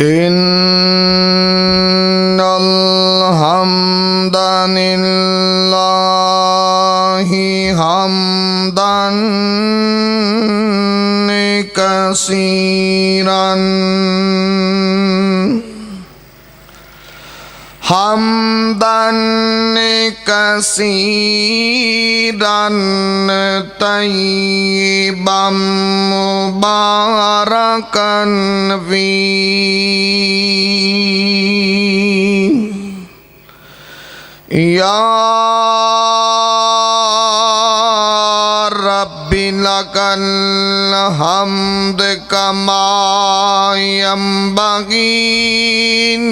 इन्नल हम्दलिल्लाहि हम्दन कसीरन हम्दन कसीरन तय्यिबम मुबारकन फीह या रब्बी लकल हम्द कमा यंबगी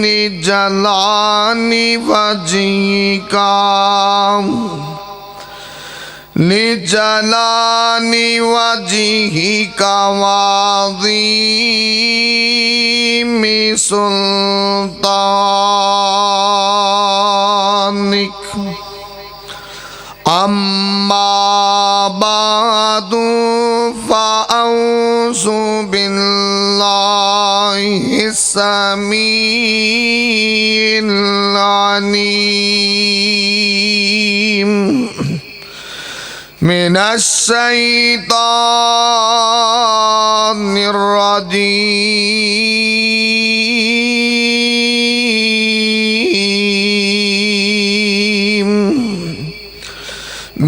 निजलानि वजीका निजलानि वजीका वाज़ीमी सुल्तानिक अम्मा बादु फ़अऊज़ु बिल्लाहि समीइल अलीम मिनश शैतानिर रजीम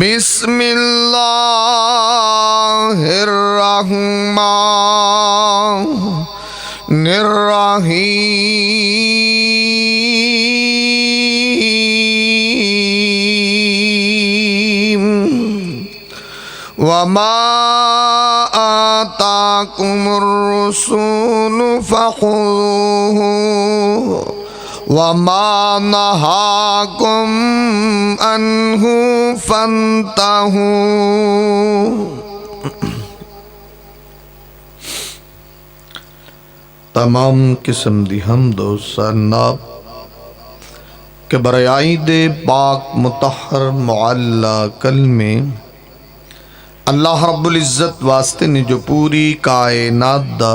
बिस्मिल्लाहिर्रहमानिर्रहीम वमा आताकुमुर रसूलु फखुज़ूहु वमा नहाकुम अन्हु फंतहू। तमाम किस्म दी हम्द व सना के बरआई दे पाक मुतहर मुअल्ला कलमे अल्लाह रब्बुल इज़्ज़त वास्ते ने जो पूरी कायनात दा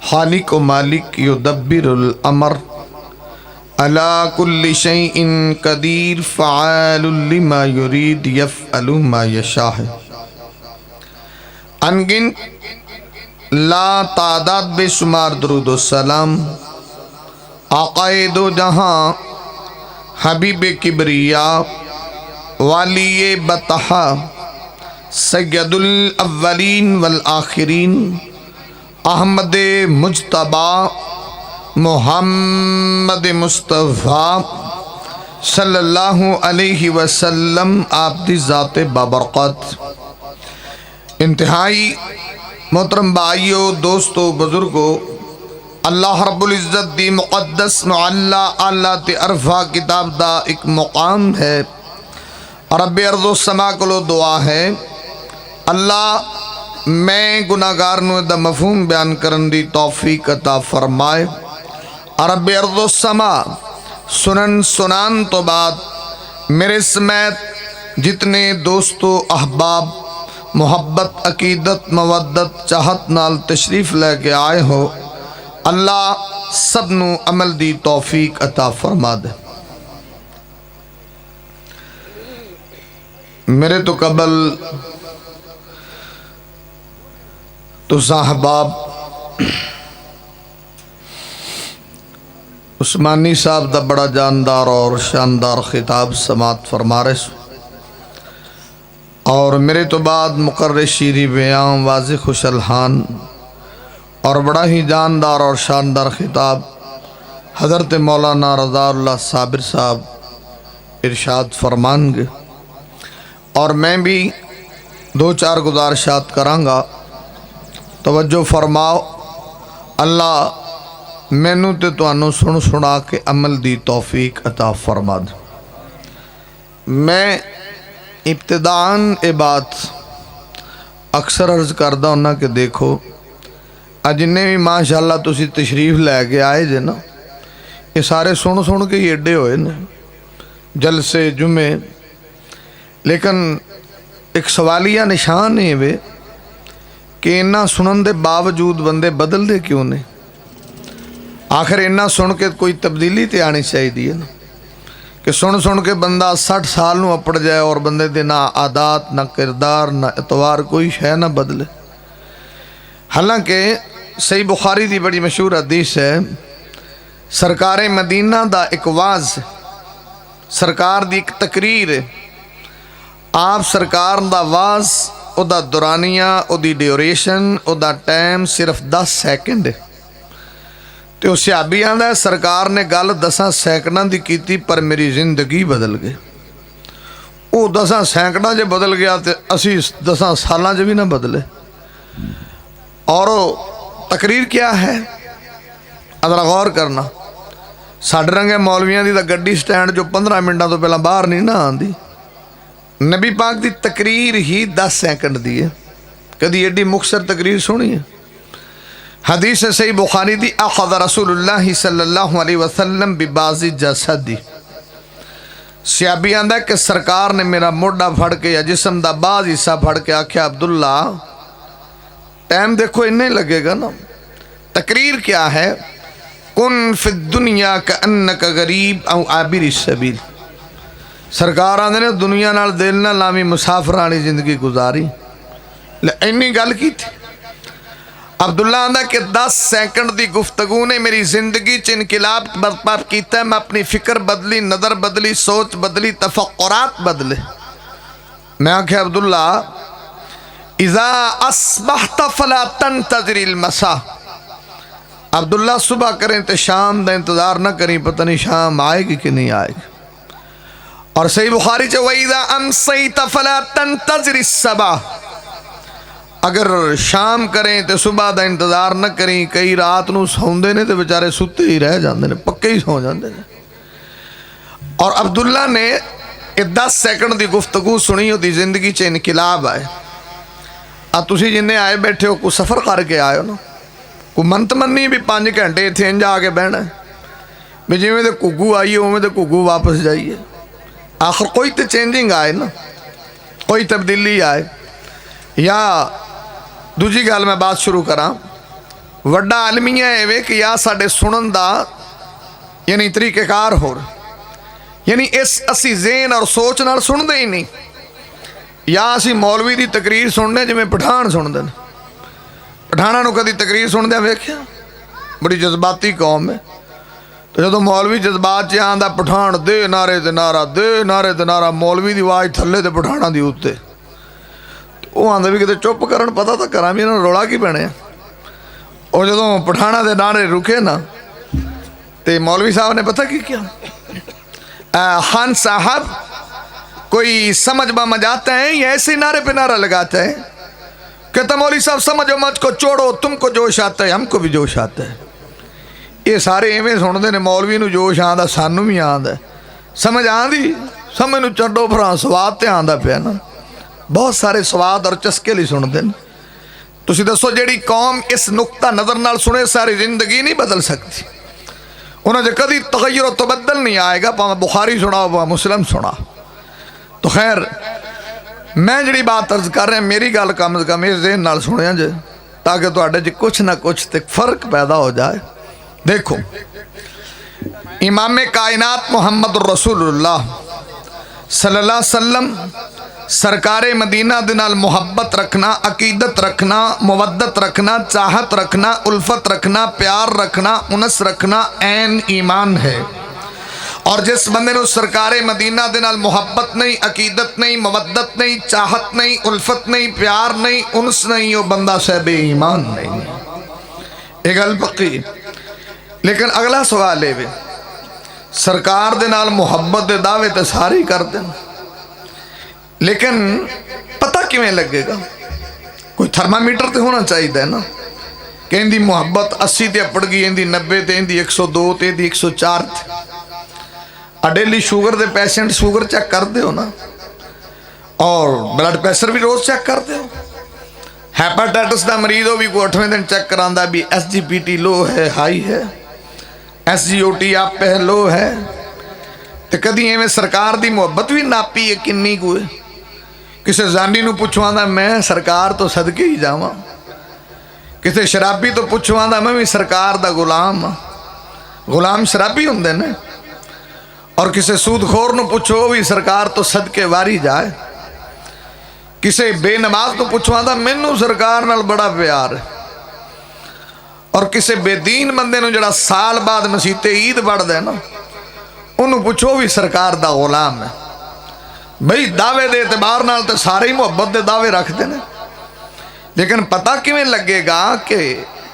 खालिक व मालिक युदब्बिरुल अमर अला कुल्लि शैइन कदीर फ़आलुल लिमा युरीद यफ़अलु मा यशा है। अनगिन ला तादाद बेशुमार दरूद व सलाम आक़ाए दो जहां हबीब किबरिया वालिये बतहा सय्यदुल अव्वलीन वल आखिरीन अहमद मुज्तबा मुहम्मद मुस्तफ़ा सल्लल्लाहु अलैहि वसल्लम आप दी ज़ाते बाबरकत इंतहाई मोहतरम भाइयों दोस्तों बुजुर्गों अल्लाह रब्बुल इज़्ज़त दी मुक़द्दस मुअल्ला आलात अरफा किताब दा एक मुकाम है। रब्बे अर्ज़ो समा को दुआ है अल्लाह मैं गुनाहगार नूं दा मफ़हूम बयान करन दी तौफीक अता फरमाए। रब्बे अर्ज़ो समा सुनन सुनान तो बाद मेरे समेत जितने दोस्तों अहबाब मोहब्बत अकीदत मवद्दत चाहत नाल तशरीफ़ लेके आए हो अल्लाह सब नू अमल दी तौफीक अता फरमा दे। मेरे तो कबल तो साहबाब उस्मानी साहब दा बड़ा जानदार और शानदार खिताब समात फरमा रहे और मेरे तो बाद मुकर्र शीरी बयां वाज़े खुशलहान और बड़ा ही जानदार और शानदार खिताब हज़रत मौलाना रज़ाउल्लाह साबिर साहब इरशाद फरमाएंगे और मैं भी दो चार गुजारिशात करांगा। तवज्जो फरमाओ अल्लाह मैनू ते तुहानू सुन सुना के अमल दी तौफीक अता फरमा दे। मैं इब्तिदान ए बात अक्सर अर्ज करदा हुन्ना कि देखो जिन्ने भी माशाअल्लाह तुसी तशरीफ़ लैके आए जे ना ये सारे सुन सुन के ही एडे होए ने जलसे जुमे, लेकिन एक सवालिया निशान है वे कि इन्ना सुनन दे बावजूद बंदे बदलते क्यों ने। आखिर इन्ना सुन के कोई तब्दीली तो आनी चाहिए ना कि सुन के बंदा 60 साल नूं अपड़ जाए और बंदे दे ना आदात ना किरदार ना एतवार कोई शय ना बदले। हालांकि सही बुखारी की बड़ी मशहूर हदीस है, सरकार मदीना दा एक वाज, सरकार दी एक तकरीर, आप सरकार दा वाज, उदा दुरानिया, उदी ड्यूरेशन, उदा टाइम सिर्फ 10 सैकेंड है। तो उस सहाबी आंदा सरकार ने गल 10 सैकड़ों की की पर मेरी जिंदगी बदल गई। वो 10 सैकड़ों च बदल गया तो असी 10 सालों च भी ना बदले। और तकरीर क्या है, अदरा गौर करना। साढ़े रंगे मौलवियां की तो गड्डी स्टैंड जो 15 मिनटों तो पहला बाहर नहीं ना आती। नबी पाक की तकरीर ही 10 सैकंड दी है। कदी एडी मुखसर तकरीर सुनी है? हदीस सही बुखारी दी, अखज़ रसूलुल्लाह सल्लल्लाहु अलैहि वसल्लम बिबाज़ि जसदी। सहाबी आंदा कि सरकार ने मेरा मोढ़ा फड़ के या जिस्म दा बाज़ हिस्सा फड़ के आख्या, अब्दुल्ला टाइम देखो इन्ना ही लगेगा ना। तकरीर क्या है, कुन फिद दुनिया का अन्नका गरीब औ आबिर सबील। सरकार आंदे ने दुनिया नाल दिल ना लावी, मुसाफिर वाली जिंदगी गुजारी। इन्नी गल की थी। अब्दुल्ला आंदा कि 10 सैकंड की गुफ्तगू ने मेरी जिंदगी च इनकलाब बर्पा किया। मैं अपनी फिक्र बदली, नज़र बदली, सोच बदली, तफक्कुरात बदले। मैं आख्या अब्दुल्ला, इज़ा अस्बहत फला तंतज़िरिल मसा। अब्दुल्ला सुबह करें तो शाम का इंतजार ना करें, पता नहीं शाम आएगी कि नहीं आएगी। और सही बुखारी च वइज़ा अमसैत फला तंतज़िरिस सबह। अगर शाम करें तो सुबह का इंतजार न करें। कई रात को सौंदे ने तो बेचारे सुते ही रह जाते हैं, पक्के ही सौ जाते हैं। और अब्दुल्ला ने 10 सैकंड की गुफ्तगू सुनी, उसकी जिंदगी च इनकलाब आए। तुसी जिन्हें आए बैठे हो को सफ़र करके आए हो ना, को मनत मनी भी 5 घंटे इतने इंज आके बहना भी जिमें तो घुग्गू आइए उमें तो घुग्गू वापस जाइए। आखिर कोई तो चेंजिंग आए ना, कोई तब्दीली आए। या दूजी गल मैं बात शुरू करा, वड्डा आलमिया एवे कि या साडे सुनन दा यानी तरीक़ेकार हो, यानी इस असी ज़हन और सोच नाल सुनते ही नहीं। या असी मौलवी की तकरीर सुनने जिमें पठान सुनते हैं। पठाना नूं कदी तकरीर सुनदे वेख्या? बड़ी जज्बाती कौम है। तो जो मौलवी जज्बात च आंदा पठान दे नारे ते नारा, दे नारे ते नारा, मौलवी की आवाज़ थले तो पठाना की उत्ते। वो आंदा भी किते चुप करन, पता तो करा भी इन्होंने रौला की पैने। और जो पठाना के नारे रुके ना तो मौलवी साहब ने पता की क्या, खान साहब कोई समझ बम जाते हैं या ऐसे नारे पे नारा लगाते हैं? कहता मौलवी साहब समझो मत को छोड़ो, तुमको जोश आता है, हमको भी जोश आता है। ये सारे इवें सुनते हैं, मौलवी नूं जोश आंदा, सानू भी आंदा, समझ आंदी, समझ नूं छड्डो भरा, स्वाद तो आंदा पिया ना। बहुत सारे स्वाद और चस्के लिए सुनते हैं। तुसी दसो जिहड़ी कौम इस नुक्ता नज़र नाल सुने सारी जिंदगी नहीं बदल सकती। उन्हें कभी तगय्युर तबद्दल नहीं आएगा, भावें बुखारी सुना भावें मुस्लिम सुना। तो खैर मैं जी बात अर्ज कर रहा, मेरी गल कम से कम इस ज़हन नाल सुनिया जे, ताकि तुहाडे च कुछ ना कुछ तो फर्क पैदा हो जाए। देखो, इमाम कायनात मुहम्मद रसूलुल्लाह सल्लल्लाहु अलैहि वसल्लम सरकार मदीना दे नाल मुहब्बत रखना, अकीदत रखना, मुवद्दत रखना, चाहत रखना, उल्फत रखना, प्यार रखना, उनस रखना ऐन ईमान है। और जिस बंदे नूं सरकार मदीना दे नाल मुहब्बत नहीं, अकीदत नहीं, मुवद्दत नहीं, चाहत नहीं, उल्फत नहीं, प्यार नहीं, उनस नहीं, वो बंदा साहब ईमान नहीं। ये गल पक्की। लेकिन अगला सवाल है, सरकार दे नाल मुहब्बत दे दावे तो सारे करते हैं, लेकिन पता किवें लगेगा? कोई थर्मामीटर तो होना चाहिए ना कि इनकी मुहब्बत 80 ते अपड़ गई, इनकी 90 ते, इनकी 102 ते, इनकी 104 थे। डेली शुगर के पेशेंट शुगर चेक करते हो ना, और ब्लड प्रेशर भी रोज़ चेक करते हो। हैपेटाइटिस का मरीज हो भी कोई 8वें दिन चेक करांदा भी SGPT लो है, हाई है, SGOT अप है, लो है। तो कभी एवं सरकार की मुहब्बत भी नापी है किन्नी को? किसी जानी नूं पुछवांदा मैं सरकार तो सदके ही जावां, किसी शराबी तो पुछवांदा मैं भी सरकार दा गुलाम हाँ। गुलाम शराबी होंदे ने। और किसी सूदखोर नूं पुछो भी सरकार तो सदके वारी जाए, किसी बेनमाज तो पुछो आंदा मैनू सरकार नाल बड़ा प्यार है। और किसी बेदीन बंदे नूं जिहड़ा साल बाद मसीते ईद पढ़दा है ना, उन्होंने पुछो भी सरकार दा गुलाम है। बई दावे दे एतबार नाल तो सारे ही मुहब्बत के दावे रखते हैं, लेकिन पता किवें लगेगा कि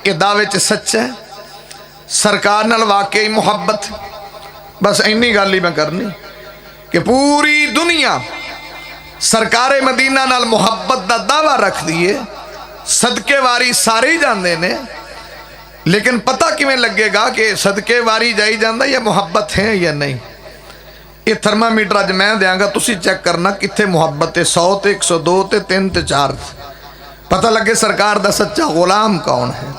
ये दावे च सच है, सरकार नाल वाकई मुहब्बत। बस इन्नी गल ही मैं करनी कि पूरी दुनिया सरकारे मदीना नाल मुहब्बत का दावा रख दिए, सदके वारी सारे ही जाते ने, लेकिन पता किवें लगेगा कि सदके वारी जाई जांदा या मुहब्बत है या नहीं। ये थर्मामीटर अज मैं देंगा, तुसी चेक करना कित्थे मुहब्बत है। 100 ते 102 ते 3 ते 4 पता लगे सरकार दा सच्चा गुलाम कौन है।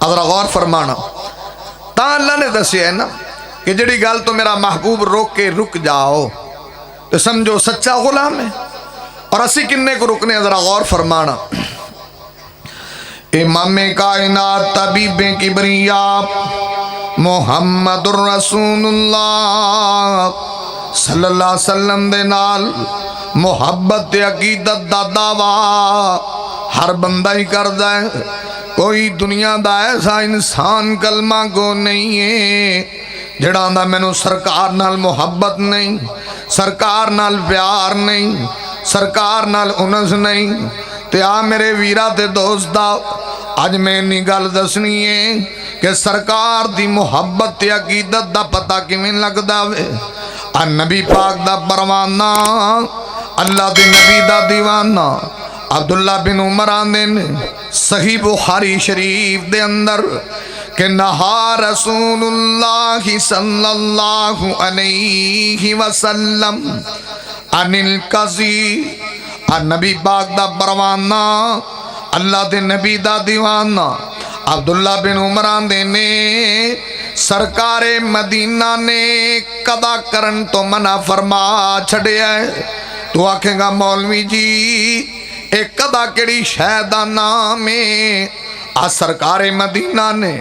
अगर गौर फरमाना ता अल्लाह ने दसिया है ना कि जिहड़ी गल तो मेरा महबूब रोक के रुक जाओ तो समझो सच्चा गुलाम है। और असी किन्ने को रुकने, जरा गौर फरमाना। इमामे कायनात तबीबे किबरिया मुहम्मदुर रसूलुल्लाह सल्लल्लाहु अलैहि वसल्लम दे नाल मुहब्बत ते अकीदत दा दावा हर बंदा ही करदा है। कोई दुनिया दा ऐसा इंसान कलमा गो नहीं है जिहड़ा आंदा मैनू सरकार नाल मुहब्बत नहीं, सरकार नाल प्यार नहीं, सरकार नाल उनस नहीं। ते आ मेरे वीरा ते दोस्ता, अज मैं इन्नी गल दसनी है कि सरकार दी मुहब्बत ते अकीदत दा पता किवें लगदा वे। आ नबी पाक दा परवाना, अल्लाह दे नबी दा दीवाना अब्दुल्ला बिन उमर आंदे ने सही बुखारी शरीफ दे अंदर कि नहा रसूलुल्लाह सल्लल्लाहु अलैहि वसल्लम अनिल कज़ी। आ नबी पाक दा परवाना, अल्लाह दे नबी दा दीवाना अब्दुल्ला बिन उमर आंदे ने सरकारे मदीना ने कदा करन तो मना फरमा छड़िया है। तू आखेगा मौलवी जी एक कदा केड़ी शै दा नाम है। आ सरकारे मदीना ने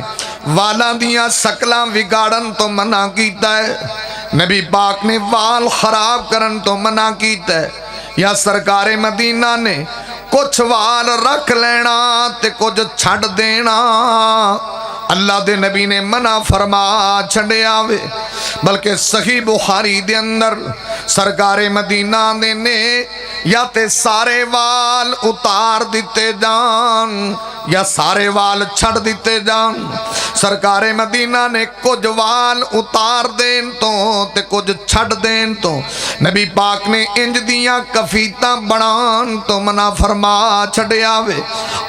वालां दियां शकलां विगाड़न तो मना कीता है। नबी पाक ने वाल खराब करन तो मना कीता है। या सरकारे मदीना ने कुछ वाल रख लेना ते कुछ छड़ देना अल्लाह दे नबी ने मना फरमा छड़िया वे। बल्कि सही बुखारी दे अंदर सरकारे मदीना दे ने या ते सारे वाल उतार दिते जान या सारे वाल छड़ दिते जान। सरकारे मदीना ने कुछ वाल उतार देन तो ते कुछ छड़ देन तो नबी पाक ने इंज दियां कफीता बनान तो मना फरमा छड़िया वे।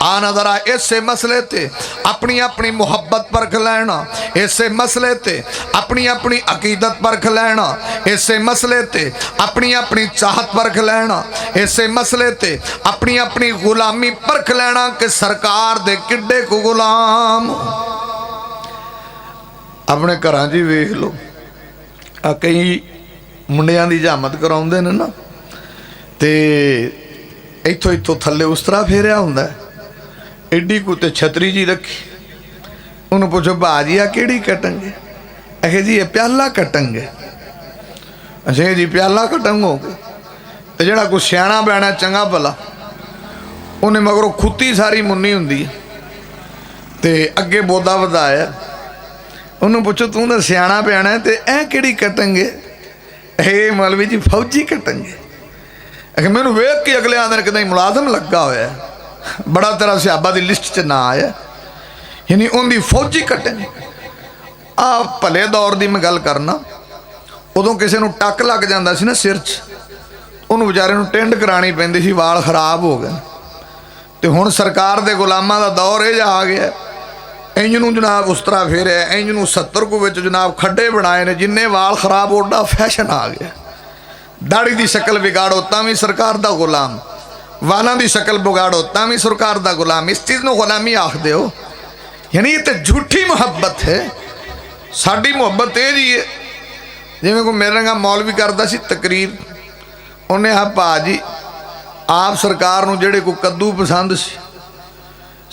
आना जरा इसे मसले ते अपनी अपनी मुहब्बत परख लेना, इसे मसले ते अपनी अपनी अकीदत परख लेना, इसे मसले ते अपनी अपनी चाहत परख लेना, इसे मसले ते अपनी अपनी गुलामी परख लेना कि सरकार दे किड्डे को गुलाम। अपने घरां जी वेख लो, कई मुंडियां दी जामत कराउंदे ने ना ते इत्थों इत्थों थल्ले उस तरह फेरिया हुंदा एडी को ते छतरी जी रखी। उन्होंने पूछो भाजी आ केड़ी कटंगे? आखे जी ये प्याला कटंगे। अच्छा जी प्याला कटंगोगे तो जड़ा कुछ सियाणा बैना चंगा भला उन्हें मगरों खुत्ती सारी मुन्नी हुंदी ते अगे बोदा वधाया। उन्होंने पूछो तू तो सियाणा बैना है तो ऐ केड़ी कटंगे? ए मौलवी जी फौजी कटंगे। आखे मैनू वेख के अगले आंदे कदे मुलाजम लगा होया बड़ा तेरा सिहाबा की लिस्ट च ना आया, यानी उनकी फौजी कटेंगे। आ भले दौर की मैं गल करना, उदों किसी को टक लग जाता सी ना सिर च, उन्होंने बेचारे को टिंड करानी पैंदी सी, वाल खराब हो गए। तो हुण सरकार दे गुलामां दा दौर यह आ गया, इंज नूं जनाब उस तरह फेरिया, इंज नूं 70 को विच जनाब खड्डे बनाए ने, जिन्ने वाल खराब ओडा फैशन आ गया। दाड़ी की शक्ल बिगाड़ो तां भी सरकार दा गुलाम, वालों की शक्ल बिगाड़ो तां भी सरकार दा गुलाम। इस चीज़ को गुलामी आखदे हो, यानी ये तो झूठी मुहब्बत है। साड़ी मुहब्बत ये जी है जिवें कोई मेरे रंगा मौलवी करता सी तकरीर, उन्हें आ भाजी आप सरकार नूं जेड़े को कद्दू पसंद सी,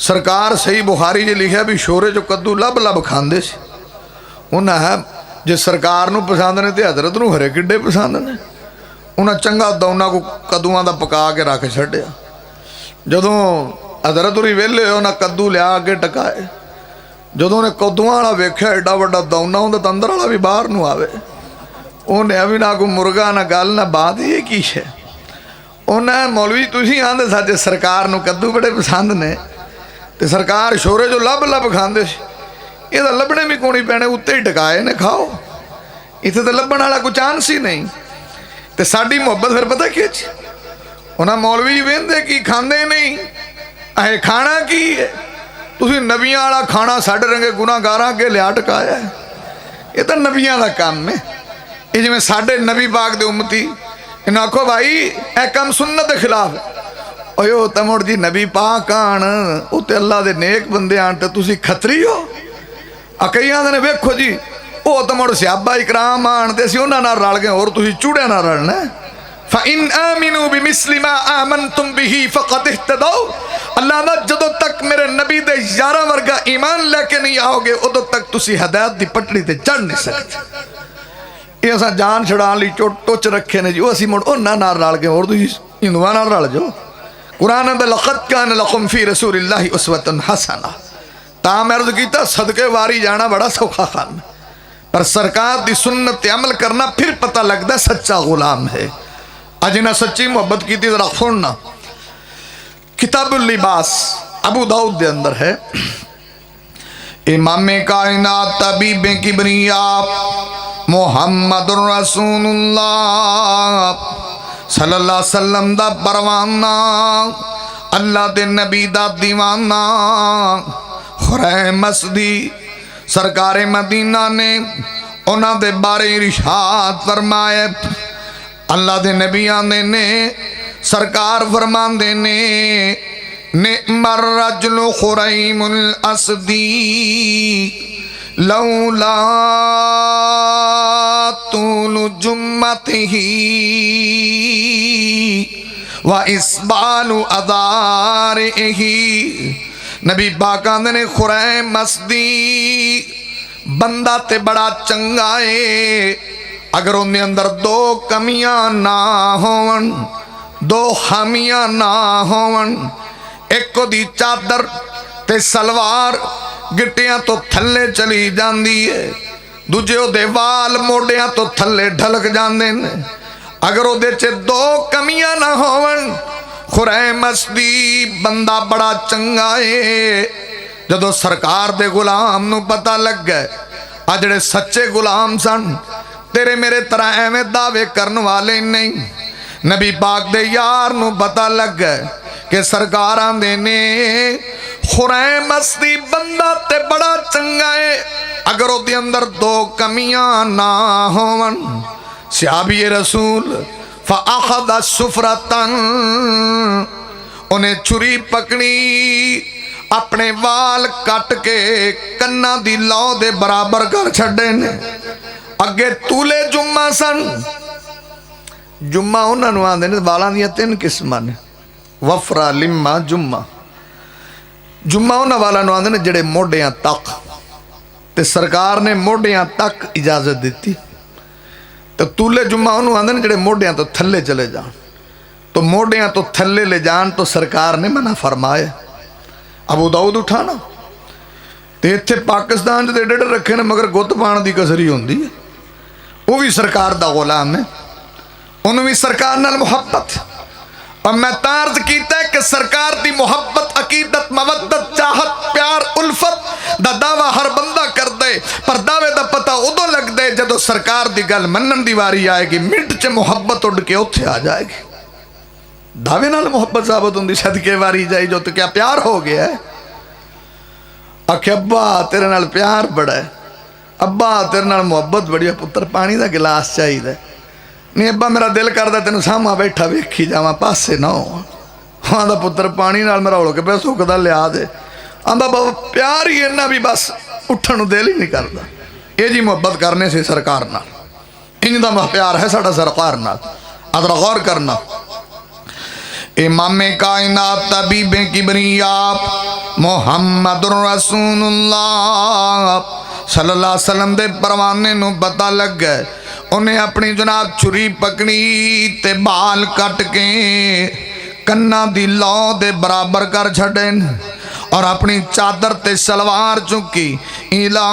सरकार सही बुखारी च लिखा भी शोरे चो कद्दू लभ लभ खांदे सी, उन्हें जे सरकार नूं पसंद ने तो हजरत नूं हरे किड्डे पसंद ने। उन्हें चंगा दौना को कद्दूआं दा पका के रख छड्डिया। जदों हजरत उरी वेले होए उन्हें कद्दू लिया अगे टकाए। जदों उन्हें कद्दूआं वाला वेख्या एडा वड्डा दौना उन्दा तां अंदर वाला भी बाहर नूं आवे। उन्हें भी ना कोई मुर्गा ना गल ना बात, ये की है। उन्हें मौलवी तुसीं आंदे साडे सरकार नूं कद्दू बड़े पसंद ने ते सरकार शोरे जो लभ लभ खांदे सी। ये तो लभने भी कोनी पैने, उत्ते ही टकाए ने खाओ। इत्थे तो लभण वाला कोई चांस ही नहीं। ते साडी मुहब्बत फिर पता कि उन्हें मौलवी वेंदे की खांदे नहीं, अहे खाना की है। तुसीं नबियां वाला खाना साडे रंगे गुनाहगारां अगे लिया टकाया। ये तो नबियां दा काम है। ये जिवें साडे नबी पाक दे उम्मती इन्हां आखो भाई ए काम सुन्नत दे खिलाफ है। ओयो तमुड़ जी नबी पाक आण उत्ते अल्लाह दे नेक बंदे आण ते तुसीं खतरी हो। कई आंदे ने वेखो जी वो तो मुड़ सहाबा इकराम आण ते असीं उन्हां नाल रल गए, होर तुसीं चूड़ियां नाल रलना। फ़इन आमिनू बिमिस्लि मा आमनतुम बिही फ़क़द इह्तदौ। अल्लाह दा जदों तक मेरे नबी दे यारां वर्गा ईमान लेके नहीं आओगे उदों तक तुसीं हदायत दी पटड़ी ते चढ़ नहीं सकदे। ये असां जान छड़ाण लई टुच रखे ने जी, वो असीं मुड़ उन्हां नाल रल गए, होर तुसीं हिंदुआं नाल रल जाओ। कुरान दा लक़द कान लकुम फ़ी रसूलिल्लाहि उस्वतुन हसना। तां मैं अर्ज़ कीता सदके वारी जाना बड़ा सौखा काम, पर सरकार दी सुन्नत अमल करना फिर पता लगता सच्चा गुलाम है। अज इन्हें सच्ची मुहब्बत की जरा सुनना। किताबुल लिबास अबू दाऊद दे अंदर है। इमाम कायनात तबीबे किबरिया मुहम्मदुर रसूलुल्लाह सल्लल्लाहु अलैहि वसल्लम दा परवाना, अल्लाह दे नबी दा दीवाना खुरैम मसदी सरकार मदीना ने उन्हां दे बारे इरशाद फरमाया। अल्लाह दे नबी आंदे ने सरकार फरमांदे ने निअमर रजुल खुरैमुल असदी लौला तूलु जुम्मतिही व इस्बालु अदारिही। नबी पाक आंदे ने खुरैम मसदी बंदा ते बड़ा चंगा है अगर उन्हें अंदर दो कमियां ना होवन, दो खामियां ना होवन। एक दी चादर ते सलवार गिट्टियां तो थल्ले चली जाती है, दूजे ओदे वाल मोडियां तो थल्ले ढलक जाते ने। अगर ओदे च दो कमियां ना होवन खुरैम मसदी बंदा बड़ा चंगा है। जदों सरकार दे गुलाम नूं पता लग गए आ जिहड़े सच्चे गुलाम सन तेरे मेरे तरह एवें दावे करने वाले नहीं। नबी पाक दे यार नूं पता लग गए कि सरकार आंदे ने खुरैम मसदी बंदा ते बड़ा चंगा है अगर ओदे अंदर दो कमियां ना होवन। सहाबी रसूल फ़अख़ज़ सुफ़रतन उन्हें छुरी पकड़ी अपने वाल कट के कन्ना दी लौ दे बराबर कर छड़े ने। अगे तूले जुम्मा सन। जुम्मा उन्होंने आते हैं वालों दी तीन किस्मां ने, वफरा लिम्मा जुम्मा। जुम्मा उन्होंने वालों आते हैं जेडे मोडियां तक, ते सरकार ने मोडियां तक इजाजत दी। तो तूले जुम्मा उन्होंने आते हैं जेडे मोडियां तो थल्ले चले जान। तो मोडियां तो थल्ले ले जान तो सरकार ने मना फरमाया। अबू दाऊद उठाना तो इत्थे पाकिस्तान च डेढ़ रखे ने मगर गुत्त पाण दी कसरी होंदी है। वो भी सरकार दा गुलाम है, उन्होंने भी सरकार नाल मुहब्बत। और मैं तार्ज कीता कि सरकार दी मुहब्बत अकीदत मवद्दत चाहत प्यार उल्फत दा दावा हर बंदा कर दे, पर दावे दा पता उदों लग दे जदों सरकार दी गल मनन दी वारी आएगी। मिंट च मुहब्बत उड़ के उत्थे आ जाएगी। दावे नाल मुहब्बत साबित होंदी सदके वारी जाई जो तो क्या प्यार हो गया है। आखे अब्बा तेरे नाल प्यार बड़ा है, अब्बा तेरे नाल मुहब्बत बड़ी है, पुत्र पानी का गिलास चाहिए। नहीं अब्बा मेरा दिल करदा तेन सामा बैठा वेखी जावा पासे ना हो। आंदा पुत्र पानी नाल मेरा होल के पे सुखदा लिया दे। आंदा बाबा प्यार ही इन्ना भी बस उठन नूं दिल ही नहीं करदा। ये जी मुहब्बत करने से सरकार नाल इंज दा प्यार है साडा सरकार नाल। अदरा गौर करना। इमाम कायनात तबीबे किबरिया मुहम्मदुर रसूलुल्लाह सल्लल्लाहु अलैहि वसल्लम दे परवाने नूं पता लग गए। उन्हें अपनी जनाब छुरी पकड़ी ते बाल कट के कन्ना दी लौ दे बराबर कर छड़े और अपनी चादर ते सलवार चुकी इला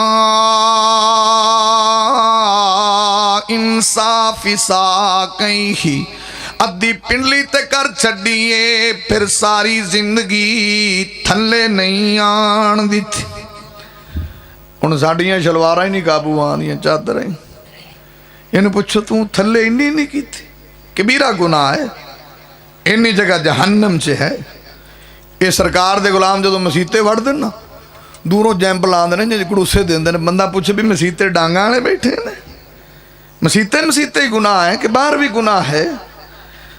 इंसाफी सा कहीं ही अद्धी पिंडली ते कर छड़िए, फिर सारी जिंदगी थल्ले नहीं आन दी। हुण साडियां शलवारां ही नहीं काबू आंदियां, चादर ही। इन्हूं पुछो तू थल्ले इन्नी नहीं की, कबीरा गुनाह है, इन्नी जगह जहन्नम च है। ये सरकार दे गुलाम जो मसीते वड़ देन ना, दूरों जैंप लाते हैं जो घड़ूसे देंगे ने, बंदा पूछे भी मसीते डांगा वाले बैठे ने, मसीते मसीते ही गुनाह है कि बाहर भी गुनाह है।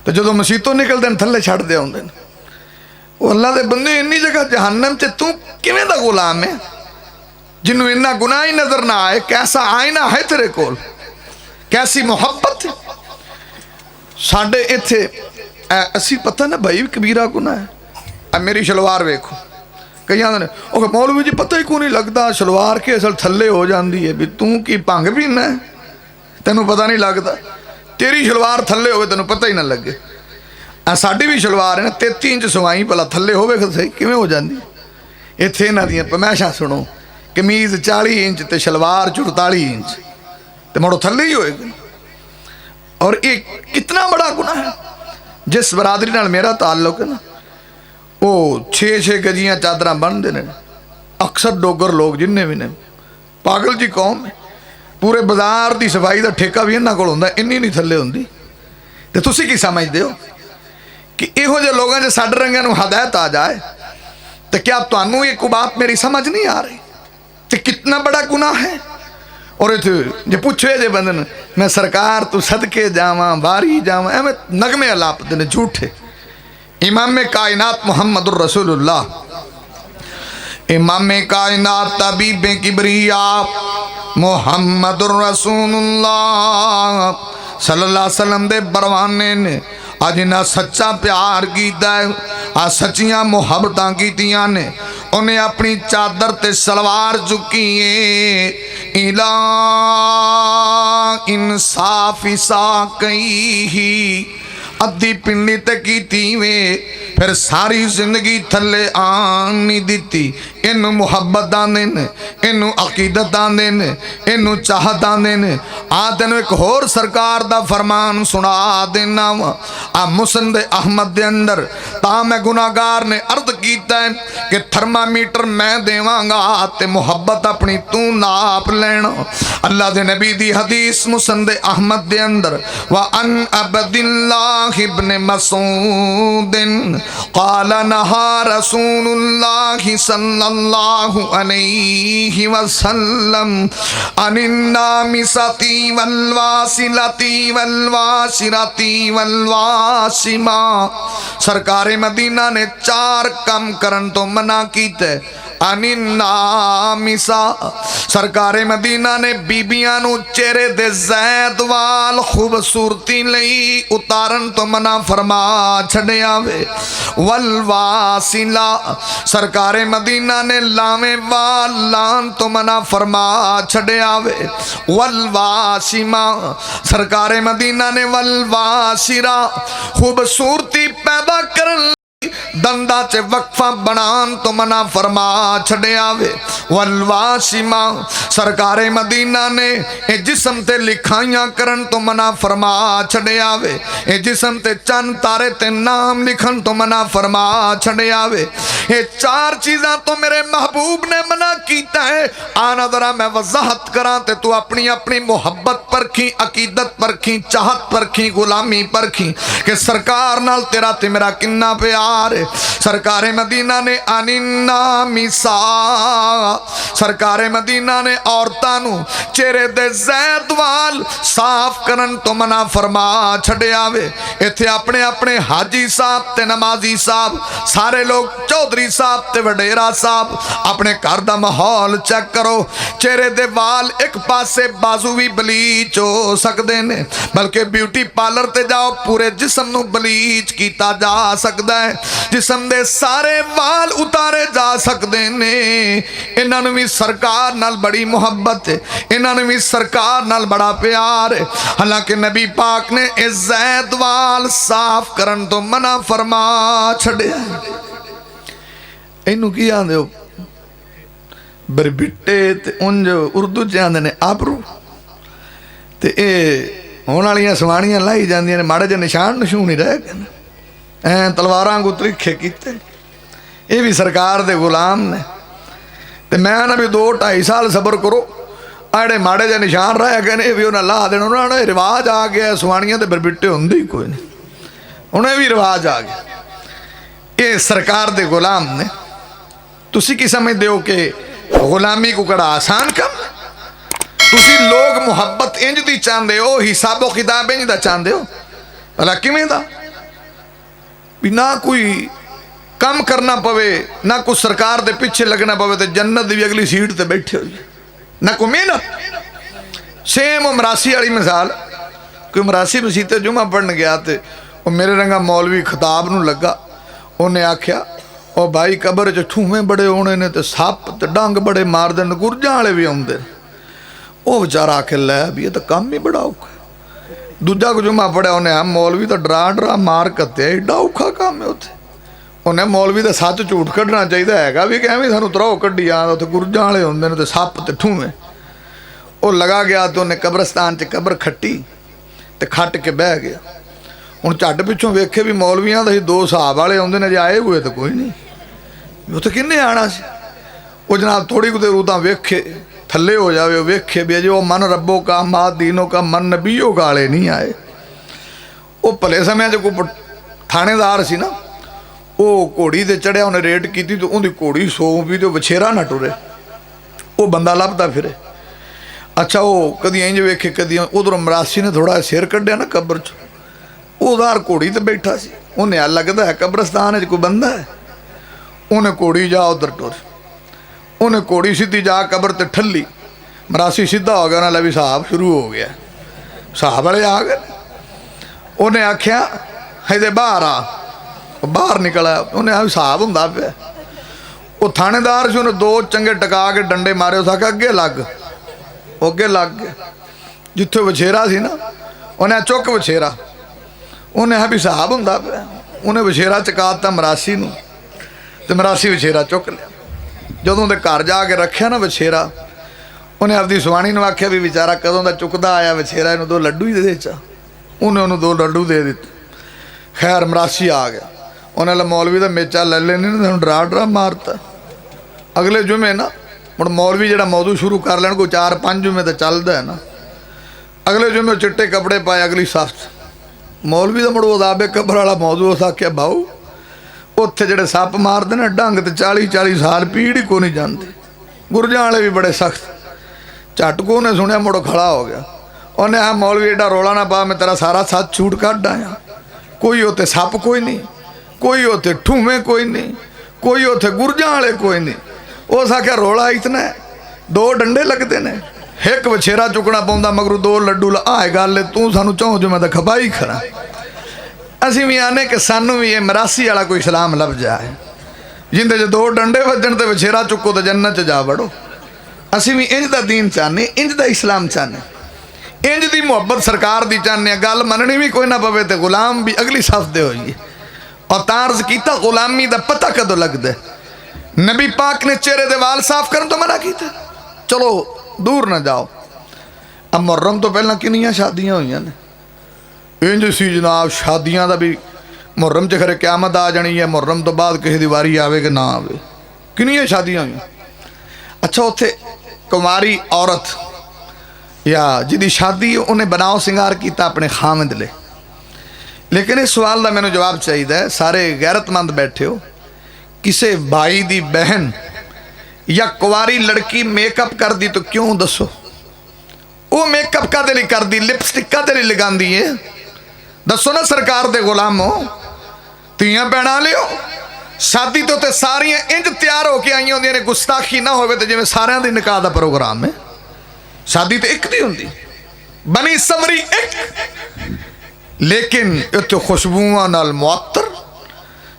तो जो मसीतों निकलते हैं थले छड़ दे आते हैं। वो अल्लाह के बंदे इन्नी जगह जहन्नम च तू किवें दा गुलाम है जिन्हों इन्ना गुनाह ही नजर ना आए। कैसा आईना है तेरे कोल, कैसी मुहब्बत है। साडे इत्थे असी पता ना भाई कबीरा गुनाह है। अब मेरी शलवार वेखो, कई आंदे ने ओ मौलवी जी पता ही को नहीं लगता शलवार के असल थल्ले हो जाती है, भी तू की भंग पीना है तेनों पता नहीं लगता। तेरी शलवार थल्ले हो तेनों पता ही ना लगे। साड़ी भी शलवार है ना 33 इंच सवाई भला थल्ले हो सही किवें हो जाती। इत्थे इन्हां दियां फरमाइशां सुनो, कमीज 40 इंच ते शलवार 44 इंच ते मुड़ो थल्ले ही होएगी। और ये कितना बड़ा गुनाह है। जिस बरादरी नाल मेरा ताल्लुक है ना, वो 6-6 गजियां चादर बनते हैं। अक्सर डोगर लोग जिन्ने भी ने पागल जी कौम है। पूरे बाजार की सफाई का ठेका भी इन्होंने कोल हुंदा, इन्नी नहीं थल्ले हुंदी। ते तुसीं की समझते हो कि इहो जे लोगों से साडे रंगिਆਂ नूं हदायत आ जाए तो क्या तुहानूं ये कोई बात मेरी समझ नहीं आ रही? तो कितना बड़ा गुनाह है। और इत्थे जे पूछे जे बंदे ने मैं सरकार तू सदके जावां बारी जावां, एवें नगमे अलापते ने झूठे। इमाम कायनात मुहम्मदुर रसूलुल्लाह, इमाम कायनात तबीब किबरिया मुहम्मदुर रसूलुल्लाह सल्लल्लाहु अलैहि वसल्लम दे परवाने ने अज ना सच्चा प्यार कीता है, आ सच्चियां मुहब्बतां कीतियां ने। उन्हें अपनी चादर ते सलवार चुकी है इला इंसाफी सा कई ही अद्धी पिंडी ते कीती वे, फिर सारी जिंदगी थले आन नहीं दिती। इनू मुहब्बत आंदे ने, इनू अकीदत आंदे ने, इनू चाहत आंदे ने। आ तेन एक होर सरकार दा फरमान सुना देना वा। आ मुस्नद अहमद दे अंदर ता मैं गुनाहगार ने अर्ज कीता है कि थर्मामीटर मैं देवांगा ते मुहब्बत अपनी तू नाप लेना। अल्लाह दे नबी दी हदीस मुस्नद अहमद दे अंदर व अन अब्दिल्लाह इब्न मसूदिन क़ाल नहा रसूलुल्लाह सल्लल्लाहु अलैहि वसल्लम अनिन्नामिसती वल्वासिलती वल्वासिरती वल्वासिमा। सरकारे मदीना ने 4 काम करन तो मना कीते। अनिन्नामिसा, सरकारे मदीना ने बीबियां नू चेहरे दे ज़ैद वाल खूबसूरती लई उतारन तो मना फरमा छड़िया वे। वलवासिला, सरकारे मदीना ने लावे वाल लान तो मना फरमा छड़िया वे। वलवासिमा, सरकारे मदीना ने वलवासिरा खूबसूरती पैदा करन दंदा च वक्फा बनान तो मना फरमा छड़िया वे। वलवासिमा, सरकारे मदीना ने ए जिस्म ते लिखाइयां करन तो मना फरमा छड़िया वे। ए जिस्म ते चंद तारे ते नाम लिखन तो मना फरमा छड़िया वे। ये 4 चीज़ां तो मेरे महबूब ने मना कीता है। आना जरा मैं वजाहत करा ते तू अपनी अपनी मुहब्बत परखी, अकीदत परखी, चाहत परखी, गुलामी परखी कि सरकार नाल तेरा ते मेरा किन्ना प्यार। सरकारे मदीना ने अनिन्ना मिसा, सरकारे मदीना ने औरतां नू चेहरे दे ज़ैद वाल साफ करन तो मना फरमा छड़िया वे। इत्थे अपने अपने हाजी साहब ते नमाजी साहब, सारे लोग चौधरी साहब ते वडेरा साहब अपने घर दा माहौल चेक करो। चेहरे दे वाल एक पासे बाजू भी बलीच हो सकते ने, बल्कि ब्यूटी पार्लर ते जाओ पूरे जिस्म नू बलीच कीता जा सकता है। जिसम दे सारे वाल उतारे जा सकते ने। इन्हां नूं भी सरकार नाल बड़ी मुहब्बत है, इन्हां नूं भी सरकार नाल बड़ा प्यार है। हालांकि नबी पाक ने इस ज़ैद वाल साफ करन तो मना फरमा छड़िया। इनू की आंदे हो बरबिट्टे ते उंज उर्दू च आंदे ने आबरू ते ए होण वालियां सवाणियां लाई जांदियां ने, माड़े जे निशान नशून ही रह गए ऐ तलवारां को त्रिखे कीते। ये भी सरकार दे गुलाम ने ते मैं ना भी 2-2.5 साल सबर करो, आड़े माड़े जे निशान रह गए ने भी उन्हें ला देना। उन्होंने रिवाज आ गया सवाणियां ते बरबिट्टे होंदे ही कोई नहीं, उन्हें भी रिवाज आ गया। ये सरकार दे गुलाम ने। तुसी की समझते हो कि गुलामी को कड़ा आसान कम? तुसी लोग मुहब्बत इंज दी चाहते हो, हिसाबो किताब इंज दा चाहते हो? भला किवें दा? भी ना कोई कम करना पवे, ना कोई सरकार दे पीछे लगना पवे, तो जन्नत दी भी अगली सीट ते बैठे हो, ना कोई मेहनत। सेम मरासी वाली मिसाल, कोई मरासी मसीते जुमा पढ़न गया तो मेरे रंगा मौलवी खिताब नूं लगा, उन्हें आख्या ओ भाई कबर च ठूमे बड़े होने ने ते सप ते डंग बड़े मार देन, गुरजां वाले भी आउंदे। वो बेचारा आखे लै भी ये तो काम ही बड़ा औखा। दूजा को जुमा पढ़िया उन्हें आ मौलवी तो डरा मार कत्ते, एडा औखा काम है उत्थे। उन्हें मौलवी तो सच झूठ कढ़ना चाहिए हैगा भी कि एवं सानू त्रौ कढ़ी आ, उत्थे गुरजां वाले होंदे ने ते सप ते ठूमे। वो लगा गया तो उन्हें कब्रस्तान च कबर खट्टी ते खट के बह गया। हुण झट पिछों वेखे भी मौलवियां दा ही 2 हिसाब वाले आउंदे ने, जे आए हुए तो कोई नहीं, उत्थे किन्ने आना सी। वो जनाब थोड़ी कुछ देर उदां वेखे थले हो जावे, वेखे भी अजे वो मन रब्बों का माँ दीनों का मन नबियों का आले नहीं आए। वो भले समय जो कोई थानेदार सी ना, वो घोड़ी ते चढ़िया, उन्हें रेड की तो उनकी घोड़ी सो भी तो वछेरा ना टुरे, वो बंदा लभदा फिरे। अच्छा वो कदी इंज वेखे कदी उधर मरासी ने थोड़ा सिर कढ़िया ना कब्र च, उधार घोड़ी ते बैठा सी, उन्हें लगता है कब्रस्तान कोई बंदा है। उन्हें घोड़ी जा उधर टुर, उन्हें घोड़ी सीधी जा कब्र ते ठल्ली, मरासी सीधा हो गया, उन्हें भी हिसाब शुरू हो गया, हिसाब वाले आ गए। उन्हें आख्या है बाहर आ, बाहर निकला, उन्हें हिसाब होंदा पे। वो थानेदार से उन्हें 2 चंगे टका के डंडे मारे, उस आख्या अगे लग, अगे लग गया जिथे वछेरा सी ना, उन्हें चुक वछेरा, उन्हें भी हिसाब होंदा पे। उन्हें वछेरा चकाता मरासी नूं ते मरासी वछेरा चुक लिया। जदों दे घर जाके रखिया ना वछेरा, उन्हें आपकी सुहाणी नूं आख्या भी बेचारा कदों दा चुकदा आया वछेरा, इनूं 2 लड्डू ही दे चा। उन्हें उन्होंने 2 लड्डू दे दिते। खैर मरासी आ गया, उन्हें मौलवी का मेचा ले लेने, डरा मारता। अगले जुमे ना मुड़ मौलवी जो मौजू शुरू कर लैन, कोई 4-5 जुमे तो चलता है ना। अगले जुमे चिट्टे कपड़े पाए, अगली सख्त मौलवी का मुड़ उदाबे कबर वाला मौजू। उस आख्या भाऊ उत्थे जेडे सप मारते ना डंग तो 40-40 साल पीड़ ही को नहीं जाते, गुरजां वाले भी बड़े सख्त। झट को उन्हें सुनिया, मुड़ खड़ा हो गया। उन्हें आ मौलवी एडा रोला ना पा, मैं तेरा सारा सच छूट कट आया। कोई उत्ते सप कोई नहीं, कोई उत्ते ठूमे कोई नहीं, कोई उत्थे गुरजां वाले कोई नहीं। उस आख्या रोला इतना है, 2 डंडे लगते ने, एक वछेरा चुकना पाउंदा, मगरू 2 लड्डू। आए गल तू सानू चाहो जो मैं तो खपाई खरा। असीं भी आने कि सानू भी ये मरासी वाला कोई इस्लाम लभ जाए, जिंदे 2 डंडे वजन ते वछेरा चुको तो जन्नत च जा वड़ो। असीं भी इंज दा दीन चाहने, इंज दा इस्लाम चाहने, इंज दी मुहब्बत सरकार दी चाहने। गल मननी भी कोई ना पवे तो गुलाम भी अगली सफ दे होइए। और तार्ज कीता गुलामी दा पता कदों लगदा? नबी पाक ने चेहरे दे वाल साफ करन तो मना कीता। चलो दूर ना जाओ, अब मुहर्रम तो पहला कितनियां शादियां हुई ने, इंज सी जनाब शादियां दा भी मुहर्रम च खरे क्यामत आ जानी है, मुहर्रम तो बाद किसी दी वारी आवे कि ना आवे, कितनियां शादियां हुई। अच्छा उत्थे कुमारी औरत या जिदी शादी उन्हें बनाओ सिंगार किया अपने खामद ले, लेकिन इस सवाल का मैंने जवाब चाहिए। सारे गैरतमंद बैठे हो, किसी भाई दी बहन या कुंवारी लड़की मेकअप कर दी तो क्यों दसो? वो मेकअप कादे लई कर दी, लिपस्टिक कादे लई लगांदी है? दसो ना सरकार दे गुलामो। धीआं भैणां लियो, शादी तो ते सारियां इंज तैयार होके आई होंदियां ने, गुस्ताखी ना होवे तो जिवें सारियां दी निकाह दा प्रोग्राम है। शादी तो एक दी हुंदी, बनी समरी एक, लेकिन इत्थे खुशबुआं नाल मुअत्तर,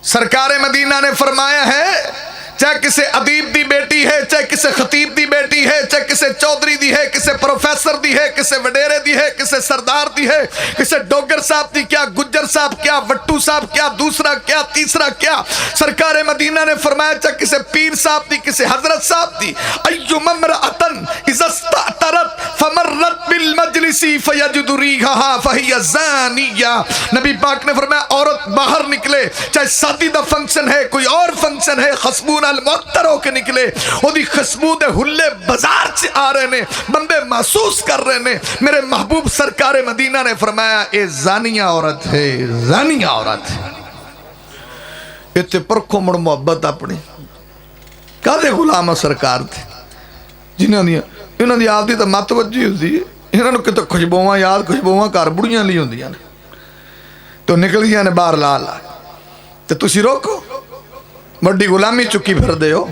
सरकारे मदीना ने फरमाया है चाहे किसी अदीब दी बेटी है, चाहे किसी खतीब दी बेटी है, चाहे किसी चौधरी दी है, किसी प्रोफेसर दी है, किसी वडेरे दी है, किसी सरदार दी है, किसी डोगर साहब दी, क्या गुज्जर साहब, क्या वट्टू साहब, क्या दूसरा, क्या तीसरा, क्या सरकारे मदीना ने फरमाया चाहे किसी पीर साहब दी, किसी हजरत साहब दी, अय्युम इम्रअतन इज़स्तअतरत फमर्रत बिल मजलिसी फयजिदु रीहा फहिय ज़ानिया। नबी पाक ने फरमाया औरत बाहर निकले, चाहे शादी दा फंक्शन है, कोई और फंक्शन है, खस्बून मुअत्तर होके निकले, ओदी खुशबू दे हुल्ले बाजार च आ रहे ने, बंदे महसूस कर रहे ने। मेरे महबूब सरकारे मदीना ने फरमाया ए जानिया औरत है, जानिया औरत है। इत्ते परखो मुड़ मोहब्बत अपनी कादे गुलाम सरकार थे जिन्हों दी इन्हों दी आपदी तो मत वजी होती है, इन्होंने कितों खुशबुआं याद खुशबुआं घर बुढ़ियां ली होंदियां ने तो निकलियां ने बाहर ला ला ते तुसी रोको बड़ी गुलामी चुकी फिरदे हो,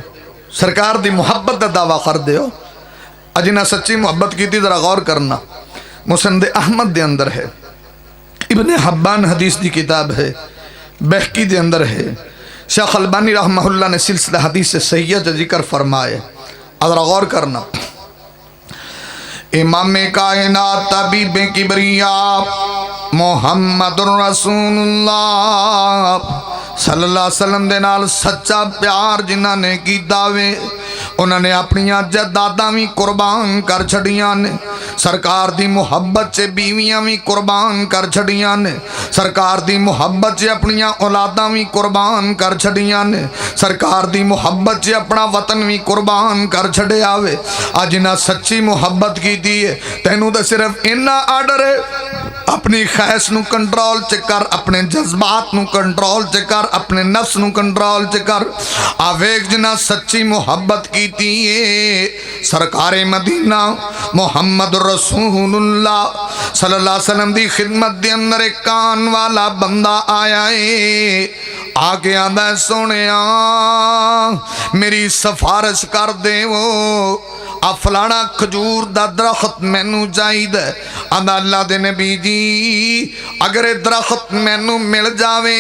सरकार दी मुहब्बत का दावा करदे हो। अजिना सच्ची मुहब्बत की थी जरा गौर करना। मुसनद अहमद दे अंदर है, इब्ने हब्बान हदीस की किताब है, बहकी दे अंदर है, शेख अलबानी रहमहुल्लाह ने सिलसिला हदीस से सहिह का जिक्र फरमाए। जरा गौर करना। इमाम कायनात तबीब किबरिया मुहम्मदुर रसूलुल्लाह सल्लल्लाहु अलैहि वसल्लम दे नाल सच्चा प्यार जिन्हां ने कीता वे उन्होंने अपनियां जायदादां भी कुर्बान कर छड़ियां ने, सरकार दी मुहब्बत च बीवियां भी कुर्बान कर छड़ियां ने, सरकार दी मुहब्बत च अपनियां औलादां भी कुर्बान कर छड़ियां ने, सरकार दी मुहब्बत च अपना वतन भी कुर्बान कर छड़िया वे। अज इन्हां सच्ची मुहब्बत कीती है, तैनूं तो सिर्फ इन्ना आर्डर है अपनी खैस नू कंट्रोल च कर, अपने जज्बात नू कंट्रोल च कर, अपने नफ्स नू कंट्रोल च कर। आवेग जिन्हां सच्ची मुहब्बत कीती है सरकारे मदीना मुहम्मद रसूलुल्लाह सल्लल्लाहु अलैहि वसल्लम दी खिदमत दे अंदर एक कान वाला बंदा आया है, आके आंदा सोनिया मेरी सिफारिश कर देवो, आ फलाना खजूर दा दरख्त मैनू चाहिए। आंदा अल्लाह दे नबी जी अगर ये दरख्त मैनू मिल जावे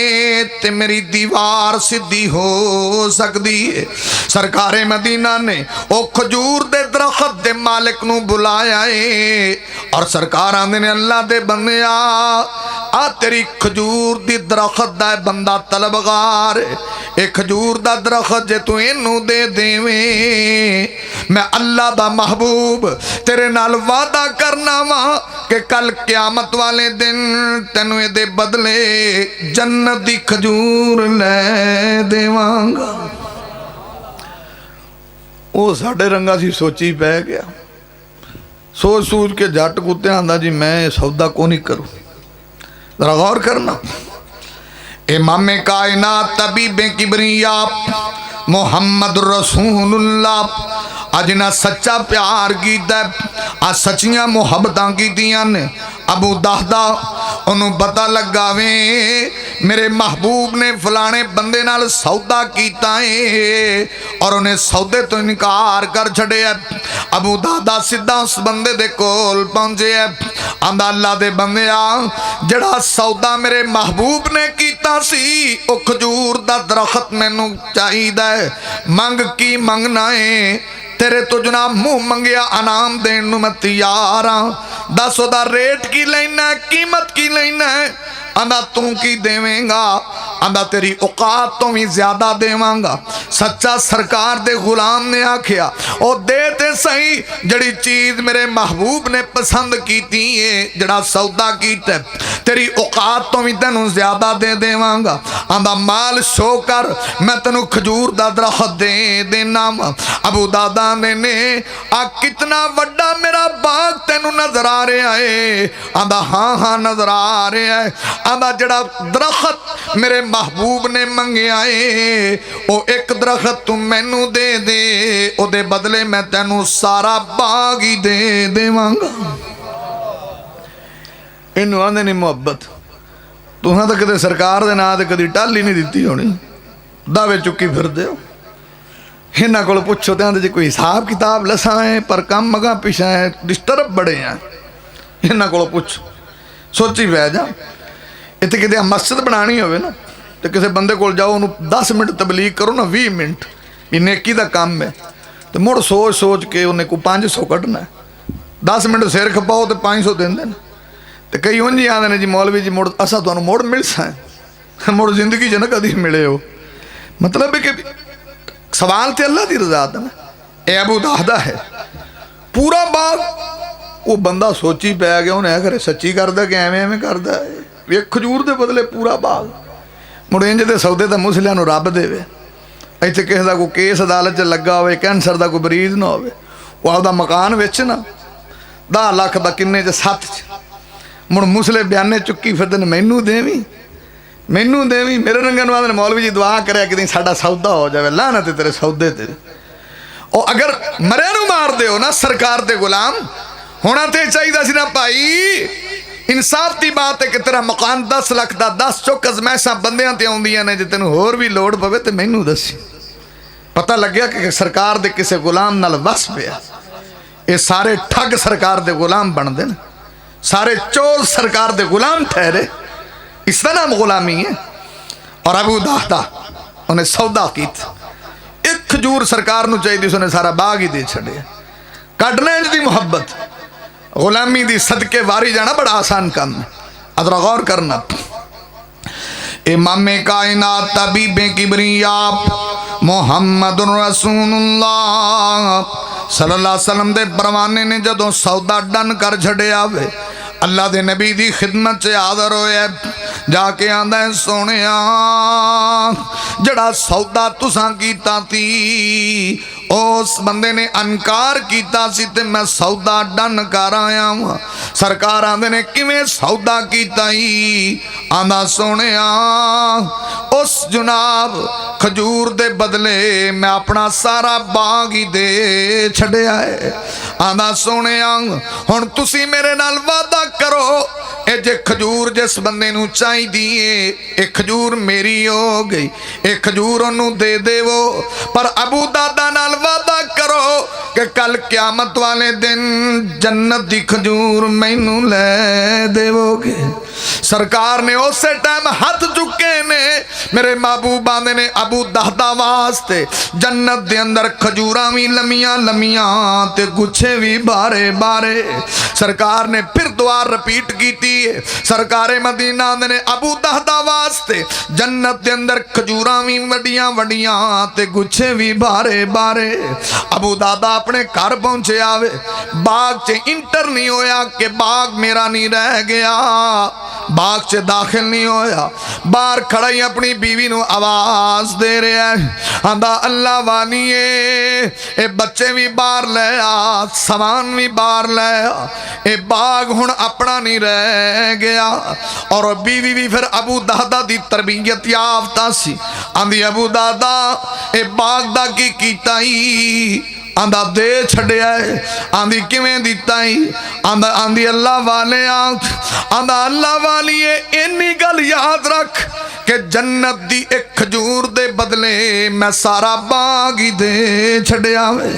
ते मेरी दीवार सीधी हो सकती है। सरकारे मदीना ने ओ खजूर दे दरख्त दे मालिक नू बुलाया है और सरकार आंदे ने अल्लाह दे बंदिया आ तेरी खजूर दी दरख्त दा बंदा तलबगार, ए खजूर दा दरख्त जे तू इनू दे देवे मैं अल्लाह दा महबूब तेरे नाल वादा करना वा कि कल क्यामत वाले दिन तेनू दे बदले जन्नत दी खजूर ले देवांगा। वो साढ़े रंगा सी सोची पै गया, सोच सूझ के जट कुत्ते आंदा जी मैं सौदा को नहीं करूँ। जरा गौर करना। इमाम कायनात तबीब किबरिया मुहम्मद रसूलुल्लाह अज ना सच्चा प्यार कीता, आ सच्चियां मुहब्बतां कीतियां ने। अबू दाहदा उन्होंने पता लगा वे मेरे महबूब ने फलाने बंदे नाल सौदा कीता है और उन्हें सौदे तो इनकार कर छड़िया। अबू दाहदा सीधा उस बंदे दे कोल पहुंचे, आंदा अल्लाह दे बंदिया जड़ा सौदा मेरे महबूब ने कीता सी ओ खजूर दा दरख्त मैनू चाहिदा है, मंग की मंगना है तेरे तो जनाब मुंह मंगया अनाम देन नू मैं तैयार हाँ। दस ओदा रेट की लेना है, कीमत की लेना है। आंदा तू की देवेंगा? आंदा तेरी औकात तो भी ज्यादा देवांगा। सच्चा सरकार दे गुलाम ने आखिया ओ दे ते सही जड़ी चीज मेरे महबूब ने पसंद कीती है, जड़ा सौदा कीता तेरी औकात तो भी तेनू ज्यादा दे देवांगा। आंदा माल शो कर मैं तेनू खजूर दा दरख्त दे देना। अबू दादा ने आ कितना वड्डा मेरा बाग तेनू नजर आ रहा है? आंदा हाँ हाँ नजर आ रहा है। आंदा जड़ा दरख्त मेरे महबूब ने मंगया है ओ एक दरख्त तू मैनू दे दे, ओदे बदले मैं तेनू सारा बाग ही दे देवांगा। इनू आंदे नहीं मुहब्बत। तुहां तो कदे सरकार दे नां ते कदी टाली नहीं दिती होनी, दावे चुकी फिरदे हो। इन्हां कोल पुछो ते आंदे जी कोई हिसाब किताब लसा है पर कम मगा पिछा है, डिस्टर्ब बड़े हैं। इन्हां कोल पुछ सोची पै जा। इत्थे किते मस्जिद बनानी होवे ना तो किसी बंदे को जाओ उन्होंने 10 मिनट तबलीग करो ना 20 मिनट भी नेकी का काम है तो मुड़ सोच सोच के उन्हें को 500 कटना 10 मिनट सिर खपाओ तो 500 देंगे ना तो कई उंज ही आते हैं जी मौलवी जी मुड़ असा तो मुड़ मिल सा मुड़ जिंदगी च ना कभी मिले हो मतलब है कि सवाल तो अल्लाह की रजा दा ना ए अबू दाहदा है पूरा बाग वो बंदा सोची पै गया उन्हें खरे सच्ची करदा कि एवें एवें करदा वे खजूर के बदले पूरा बाग मुड़ इंज दे सौदे तो मुसलियां नूं रब देवे इत्थे किसी का कोई केस अदालत च लगा हो कैंसर का कोई मरीज ना हो वो आपदा मकान बेच ना 10 लाख का किन्ने च 7 च मुड़ मुसले बयाने चुक्की फिरदे मैनू देवी मेरे रंगन वाले मौलवी जी दुआ करे कि साडा सौदा हो जाए लाना ते तेरे सौदे तेरे और अगर मरिया नूं मार दे ना सरकार दे गुलाम होना तो चाहिए सी ना भाई इंसाफ की बात है कि तेरा मकान 10 लाख का 10 चौकस मैसा बंदियां ते आउंदियां ने जे तैनूं होर भी लोड़ पवे तो मैनू दसी पता लग्या कि सरकार दे किसी गुलाम नाल वस पिया ये सारे ठग सरकार दे गुलाम बनते हैं सारे चोर सरकार दे गुलाम ठहरे इसका नाम गुलामी है और अबू दाहदा उन्हें सौदा किया एक खजूर सरकार नूं चाहिए उन्हें सारा बाग ही दे छड़े कढ़ना इनकी मुहब्बत गुलामी दी सदके वारी जाना बड़ा आसान काम है अदरा गौर करना इमाम कायनात तबीबे किबरिया मुहम्मदुर रसूलुल्लाह सल्लल्लाहु अलैहि वसल्लम दे परवाने ने जदों सौदा डन कर छड़िया वे अल्लाह दे नबी दी खिदमत च हाज़र होया जाके आंदा है सोने जड़ा सौदा तुसां कीता सी उस बंदे ने अनकार किया सी ते मैं सौदा डन कर आया वां सरकार आंदे ने किवें सौदा कीता ही आंदा सोने उस जनाब खजूर दे बदले मैं अपना सारा बाग ही दे छड़िया है आंदा सोने हुण तुसी मेरे नाल वादा करो ए जे खजूर जिस बंदे नूं चाहीदी है ए खजूर मेरी हो गई ए खजूर ओनू दे देवो पर अबू दादा नाल वादा करो कि कल क्यामत वाले दिन जन्नत दी खजूर मैनू ले देवोगे सरकार ने उस टाइम हाथ चुके ने मेरे महबूब आंदे ने अबू दाहदा वास्ते जन्नत दे अंदर खजूरां भी लमियां लमियां ते गुच्छे भी बारे बारे सरकार ने फिर दुआ रिपीट की सरकारे मदीना ने अबू दाहदा वास्ते जन्नत के अंदर खजूरां भी वड्डियां वड्डियां ते गुच्छे भी बारे बारे अबू दादा अपने घर पहुंचे आवे बाग च इंटर नहीं होया कि बाग मेरा नहीं रह गया बाग च दाखिल नहीं होया बाहर खड़ा ही अपनी बीवी नूं आवाज दे रहा है आंदा अल्लाह वालिए ए बच्चे भी बाहर ले आ सामान भी बाहर ले आ ए बाग हुण अपना नहीं रह गया और बीवी भी फिर अबू दादा दी तरबियत याफ्ता सी आंदी अबू दादा ए बाग दा की कीता ही आंदा दे छड़िया है आंदी किवें दिता ही आंदा आंदी अल्लाह वाले आंदा अल्लाह वालिए इन्नी गल याद रख कि जन्नत दी एक खजूर दे बदले मैं सारा बाग ही दे छड़िया वे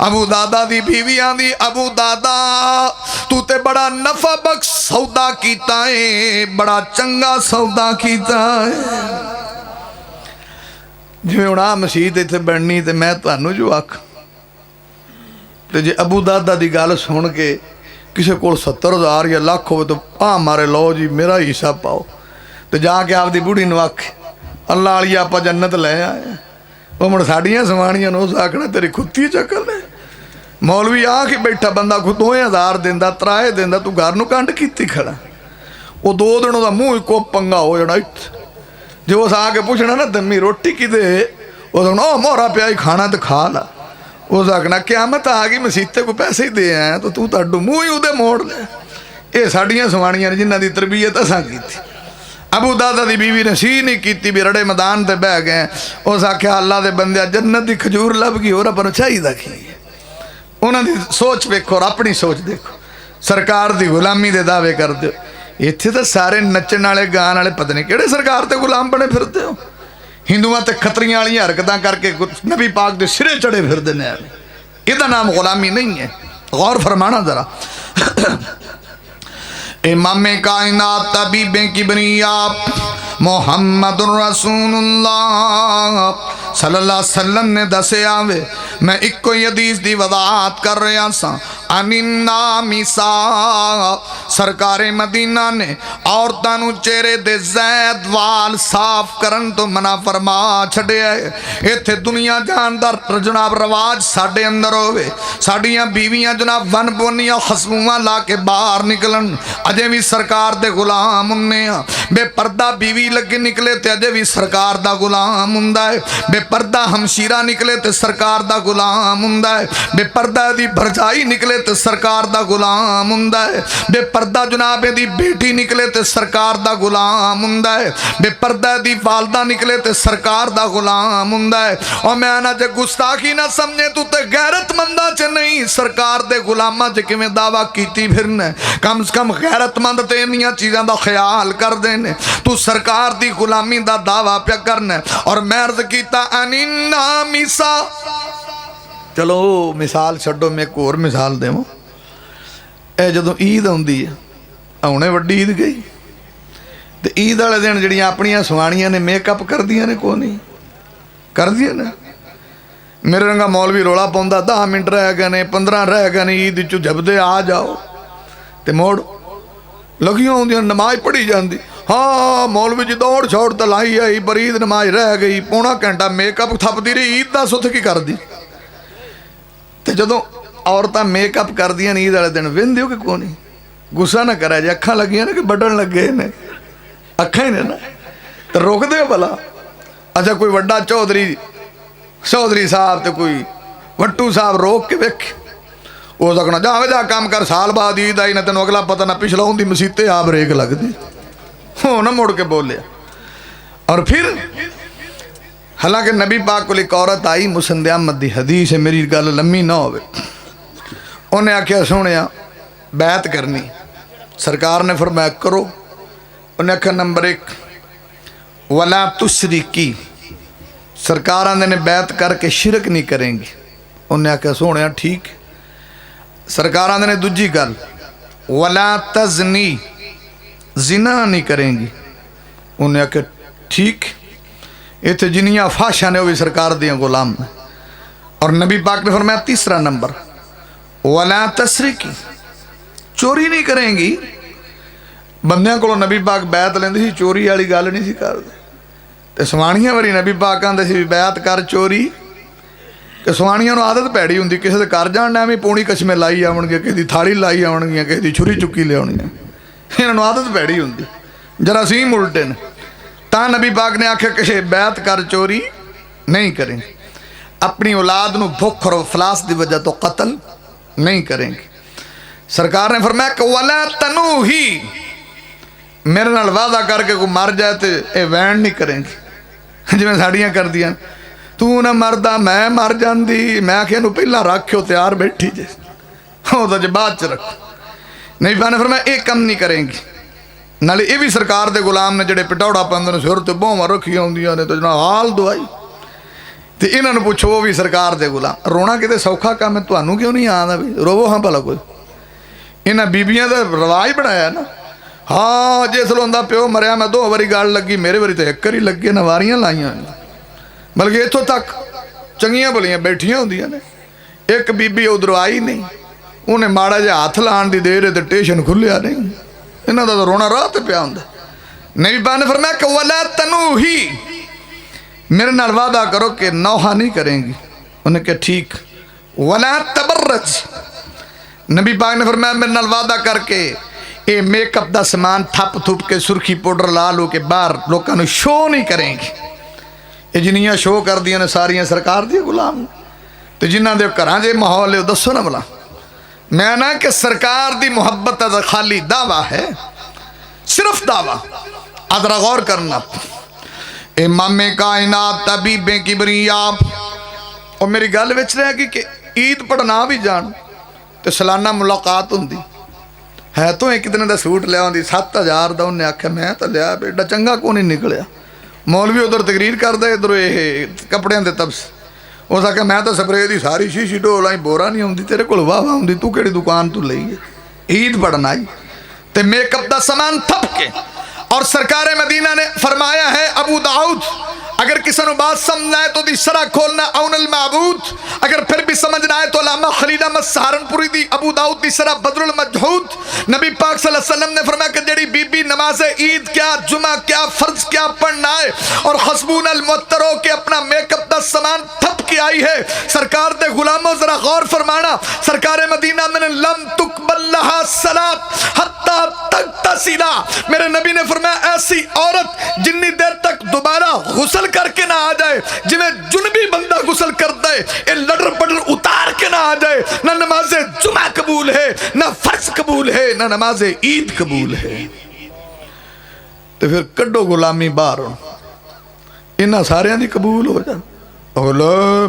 अबू दादा दी बीवी आंदी अबू दादा तू ते बड़ा नफा बख्श सौदा कीता है बड़ा चंगा सौदा कीता है जिवें हुण आ मसीत इत्थे बननी ते मैं तुहानूं जो आख तो जे अबू दादा की गल सुन के किसी को 70,000 या लाख हो तो आ मारे लो जी मेरा हिस्सा पाओ तो जाके आपकी बूढ़ी नूं आखे अल्लाह वाली आप जन्नत ले आए वो मुड़ साड़ियाँ सवाणियां उस आखना तेरी खुत्ती चक्कर है मौलवी आ के बैठा बंदा खुद 2,000 देंदा 3 देंदा तू घर नूं कंड कीती खड़ा वो 2 दिन उसका मूँह इको पंगा हो जाना जो उस आके पूछना ना दमी रोटी किते उस मोहरा पिया खाना तो खा ला उस आखना क्यामत आ गई मसीते को पैसे ही दे आया तो तू ताडू मूँह ही उहदे मोड़ ले ये साड़ियाँ सवाणियां जिन्हां दी तरबीयत असां कीती अबू दादा की बीवी ने सी नहीं की भी रड़े मैदान से बह गए उस आख्या अल्लाह के बंदे जन्नत की खजूर लभ गई और अपन चाहिए की उन्होंने सोच वेखो और अपनी सोच देखो सरकार की गुलामी के दावे कर दो इत्थे तो सारे नचण वाले गान वाले पता नहीं किहड़े सरकार ते गुलाम बने फिरते हो हिंदुआं ते खतरियां वाली हरकतां करके नबी पाक दे सिरे चढ़े फिरदे ने इहदा नाम गुलामी नहीं है गौर फरमाना जरा इमाम कायनात तबीबे किबरिया मुहम्मदुर रसूलुल्लाह सल्लल्लाहु अलैहि वसल्लम ने दसिया वे मैं इको ही हदीस दी वजाहत कर रहा सा अनिन्ना मिसा सरकारे मदीना ने औरतों चेहरे दे जैद वाल साफ करन तो मना फरमा छड़िया है। इत्थे दुनिया जान दा जनाब रवाज साडे अंदर होवे, साडियां बीवियां जनाब वन बोनियां खसबूआं ला के बाहर निकलन अजे भी सरकार दे गुलाम हुन्ने आ। बेपर्दा बीवी लगे निकले ते अजे भी सरकार दा गुलाम हुंदा है। बेपर्दा हमशीरा निकले ते सरकार दा गुलाम हुंदा है। बेपर्दा दी भरजाई निकले ते सरकार दा गुलाम हुंदा है। बेपर्दा जनाब दी बेटी निकले ते सरकार दा गुलाम हुंदा है। बेपर्दा दी वालदा निकले ते सरकार दा गुलाम हुंदा है। और मैं ना जे गुस्ताखी ना समझे तू ते गैरतमंदा च नहीं सरकार दे गुलामां च किवें दावा कीती फिरना। कम से कम गैरतमंद ते इन्नियां चीज़ां दा ख्याल करदे ने। तू सरकार दी गुलामी दा दावा पिया करना। और मैं अर्ज कीता अनिन्ना मिसा चलो मिसाल छड्डो मैं एक होर मिसाल देवां। ए जदों ईद आउंदी है हुणे वड्डी ईद गई ते ईद वाले दिन जिहड़ियां अपनियां सुआणियां ने मेकअप करदियां ने कोई नहीं करदियां ने। मेरे रंगा मौलवी रौला पाउंदा 10 मिनट रह गए ने 15 रह गए ने ईद चों जबदे आ जाओ ते मोड़ लगियां होंदियां नमाज पढ़ी जाती। हाँ मौलवी जी दौड़ छौड़ तो लाई आई पर ईद नमाज रह गई पौना घंटा मेकअप थपदी रही ईद दस उत्थे की करदी। तो जदों औरतां मेकअप करदियां ईद वाले दिन वेंदे हो कि कोई नहीं गुस्सा ना करा जे अखां लगियां ने कि बड्डण लगे ने अखां ही ने ना तो रोक दे भला। अच्छा कोई वड्डा चौधरी साहब तो कोई वट्टू साहब रोक के वेख हो सकना जा जा काम कर साल बाद ईद आई ना तेन अगला पता ना पिछला उनकी मसीते आ ब्रेक लगती हो ना मुड़ के बोलिया। और फिर हालांकि नबी पाक को एक औरत आई मुसनद अहमद की हदीस है मेरी गल लम्मी ना हो उन्हें आख्या सोने बैत करनी सरकार ने फरमाया करो। उन्हें आख्या नंबर 1 वला तुशरिकी सरकार आंदे ने बैत करके शिरक नहीं करेंगी। उन्हें आख्या सोने ठीक। सरकार आंदे ने दूजी गल वला तजनी जिना नहीं करेंगी। उन्हें आख्या ठीक। इतने जिन्नियां फाशा ने वह भी सरकार दियां गुलाम ने। और नबी पाक ने फरमाया तीसरा नंबर वला तसरीकी चोरी नहीं करेंगी। बंदियां को नबी पाक बैत लेंदे सी चोरी वाली गल नहीं सी करदे ते सुआणियां वारी नबी पाक आंदे सी बैत कर चोरी कि सुआणियां नूं आदत पैड़ी हुंदी किसी दे घर जाण एवें पौणी कछमे लाई आवणगे किसी दी थाली लाई आवणगियां किसी दी छुरी चुक्की लियाउणियां इन्हां नूं आदत पैड़ी हुंदी जरासीम उल्टे ने। तां नबी पाक ने आख्या किसी बैत कर चोरी नहीं करेंगे। अपनी औलाद नूं भुख और अफलास की वजह तो कत्ल नहीं करेंगे। सरकार ने फरमाया कि वला तनू ही मेरे नाल वादा करके कोई मर जाए तो ये वैन नहीं करेंगे जिवें साड़ियां कर दियां तू ना मरदा मैं मर जाती। मैं आख्या नूं पहला रखियो तैयार बैठी जे ओहदा जे बाद च रखो। नहीं पाने फरमाया ये कम नहीं करेंगी। नाले ये भी सरकार दे गुलाम ने जिहड़े पटौड़ा पांदे ने सिर ते बाहां रखियां होंदियां ने तो जनाब हाल दवाई तो इन्हां नूं पुछो वो भी सरकार दे गुलाम। रोना किते सौखा काम है तुहानूं क्यों नहीं आंदा भी रोवो हाँ भला कोई। इन्हां बीबियां दा रिवाज बनाया ना। हाँ जिसलों उनका प्यो मरिया मैं 2 बारी गल लगी मेरे वारी तो 1 बारी लगे ना वारियां लाइया बल्कि इत्थों तक चंगियां भलियां बैठियां होंदियां ने। एक बीबी उधरों आई नहीं उन्हें माड़ा जिहा हथ लाण दी देर ते स्टेशन खुलिया नहीं। इन्हां दा रोना राह ते पिया हुंदा। नबी पाक ने फरमाया कि वला तनू ही मेरे नाल वादा करो कि नौहा नहीं करेंगी। उन्हें कहा ठीक। वला तबर्रज नबी पाक ने फरमाया मेरे नाल वादा करके ये मेकअप का समान थप थुप के सुरखी पाउडर ला लो के बाहर लोगों को शो नहीं करेंगे। ये जिन्नियां शो कर दियां ने सारियां सरकार दी गुलाम तो जिन्हां दे घरां दे माहौल है दसो ना भला। मैं ना कि सरकार दी मुहब्बत का खाली दावा है सिर्फ दावा। अदरा गौर करना इमामे कायनात तबीबे किबरिया और मेरी गल विच रह गई कि ईद पढ़ना भी जान तो सालाना मुलाकात होंदी है तो एक दिन का सूट लिया आँदी 7000 का। उन्हें आख्या मैं तो लिया बेटा चंगा को नहीं निकलिया। मौलवी उधर तकरीर करता इधर ये कपड़िया के तबस उस आख्या मैं तो स्प्रे की सारी शीशी ढोल आई बोरा नहीं आती तेरे को वाह वाह आँदी तू कि दुकान तू ली ईद पढ़ना आई तो मेकअप का समान थप के और सरकार मदीना ने फरमाया है, अबू दाऊद अगर किसी को बात समझना है तो दी शरह खोलना औनल माबूद, अगर फिर भी समझना है तो अल्लामा खलील अहमद सहारनपुरी दी अबू दाऊद दी शरह बदरुल मजहूद। नबी पाक सल्लल्लाहु अलैहि वसल्लम ने फरमाया कि जेड़ी बीबी नमाज ईद क्या, जुमा क्या, फर्ज क्या पढ़ना है और हस्बूनल मुअत्तरो के अपना मेकअप का सामान थप के आई है, सरकार दे गुलामों जरा गौर फरमाना, सरकार मदीना में लम तुकबल लहा सलात हत्ता तगतसिला, मेरे नबी ने फरमाया ऐसी औरत जितनी देर तक दोबारा गुस्ल करके ना आ जाए, जिन्हें जुनबी बंदा गुस्ल करता है ये लडर पडर उतार के ना आ जाए, ना नमाज जुमा कबूल है, ना फर्ज कबूल है, ना नमाज ईद कबूल है। तो फिर कड्डो गुलामी बाहर, इन्हां सारियां दी कबूल हो जाए।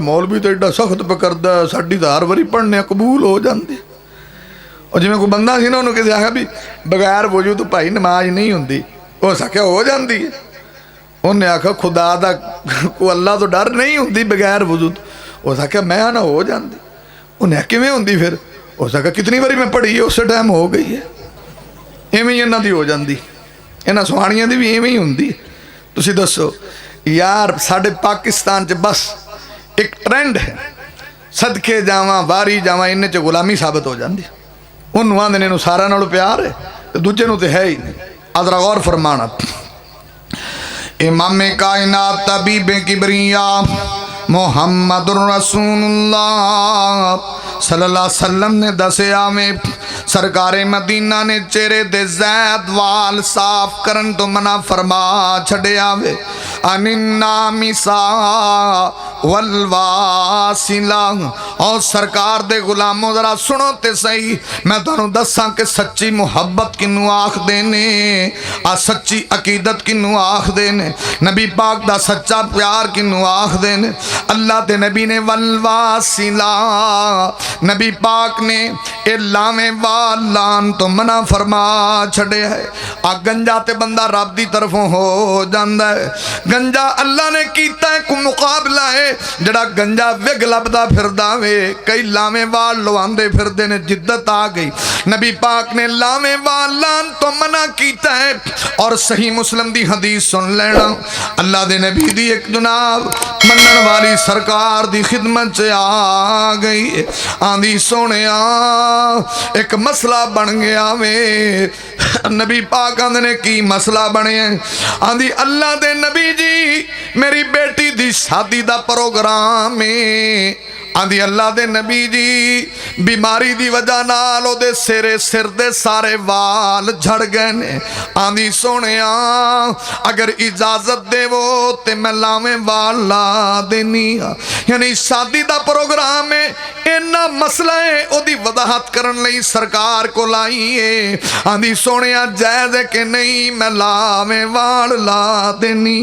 मौलवी तो एडा सख्त पे करदा, साडी तो हर वारी पढ़ने कबूल हो जाती। और जिवें कोई बंदा सी ना उन्होंने किसी आखिया भी बगैर वजू तो भाई नमाज नहीं होंदी, हो सके हो जाती है। उन्हें आखा खुदा दा को अल्लाह तो डर नहीं होंदी बगैर वजू तो, हो सके मैं ना हो जाती। उन्हें किवें होंदी फिर, हो सके कितनी बारी मैं पढ़ी है उस टाइम हो गई है। इवें ही इन्हां दी हो जाती, इन्हां सुहाणियां दी भी इवें ही होंदी। तुसीं दसो यार साडे पाकिस्तान च बस एक ट्रेंड है, सदके जावां वारी जावां इन्हें च गुलामी साबित हो जाती। उन्होंने आंदे ने सारा नालों प्यार है तो दूजे नूं ते है ही नहीं। अदरा गौर फरमाना, इमाम कायनात तबीबे किबरिया मोहम्मदुर रसूलुल्लाह सल्लल्लाहु अलैहि वसल्लम ने दसिया में सरकारे मदीना ने चेहरे दे ज़ैद वाल साफ करन तो मना फरमा छड़िया वे। अनिन्ना मिसा वलवासिला, और सरकार दे गुलामों जरा सुनो ते सही, मैं तुहानूं दसां कि सच्ची मुहब्बत किनू आखदे ने, आ सच्ची अकीदत किनू आखदे ने, नबी पाक दा सच्चा प्यार किनू आखदे ने। अल्लाह दे नबी ने वलवासिला, नबी पाक ने ए लावे वालान तो मना फरमा छड़े है। आ गंजा ते बंदा रब दी तरफों हो जांदा है। गंजा अल्लाह ने कीता है को मुकाबला है, जड़ा गंजा विग लभदा फिरदा वे, कई लावे वाल लवांदे फिरदे ने, जिद्दत आ गई। नबी पाक ने लावे वालान तो मना कीता है। और सही मुस्लिम दी हदीस सुन लेना, अल्लाह दे नबी दी एक जनाब मनन वाली सरकार दी खिदमत च आ गई, आंदी सोनिया एक मसला बन गया वे। नबी पाक आंदे ने की मसला बने, आंदी अल्लाह दे नबी जी मेरी बेटी दी शादी दा प्रोग्राम है। आंदी अल्लाह दे नबी जी बीमारी दी वजह नाल ओदे सिरे सिर दे सारे वाल झड़ गए ने। आंदी सोनिया अगर इजाजत देवो ते मैं लावे वाल ला देनी, यानी शादी दा प्रोग्राम है, इन्ना मसला है ओदी वजाहत करन लई सरकार को लाई है। आंदी सोनिया जायज़ है कि नहीं, मैं लावे वाल ला देनी।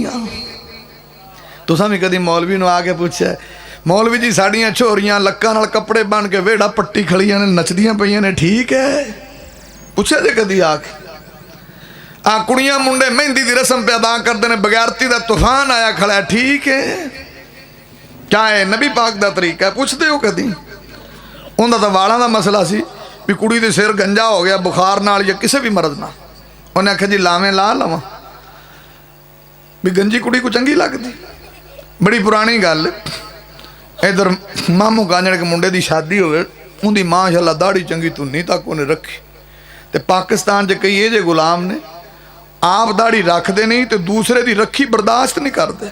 तुसां भी कदी मौलवी नूं आके पूछया, मौलवी जी साड़ियाँ छोरियां लक्कां नाल कपड़े बन के वेड़ा पट्टी खड़ियां ने नचदियां पईयां ने, ठीक है? पूछे जे कदी आके? आ कुड़ियां मुंडे मेहंदी दी रस्म पे अदा करते हैं, बगैरती दा तूफान आया खड़ा है, ठीक है? क्या है नबी पाक दा तरीका है? पूछते हो कदी? उन्हां दा वालां दा मसला सी भी कुड़ी दे सिर गंजा हो गया बुखार नाल या किसी भी मरद नाल, उन्हें आख्या जी लावें ला लवां भी गंजी कुड़ी को चंगी लगदी। बड़ी पुरानी गल, इधर मामू गांजण के मुंडे की शादी होवे, उनकी माशाअल्लाह दाढ़ी चंगी धुन्नी तक उन्हें रखी। तो पाकिस्तान च कई ये जे गुलाम ने आप दाढ़ी रखते नहीं तो दूसरे की रखी बर्दाश्त नहीं करते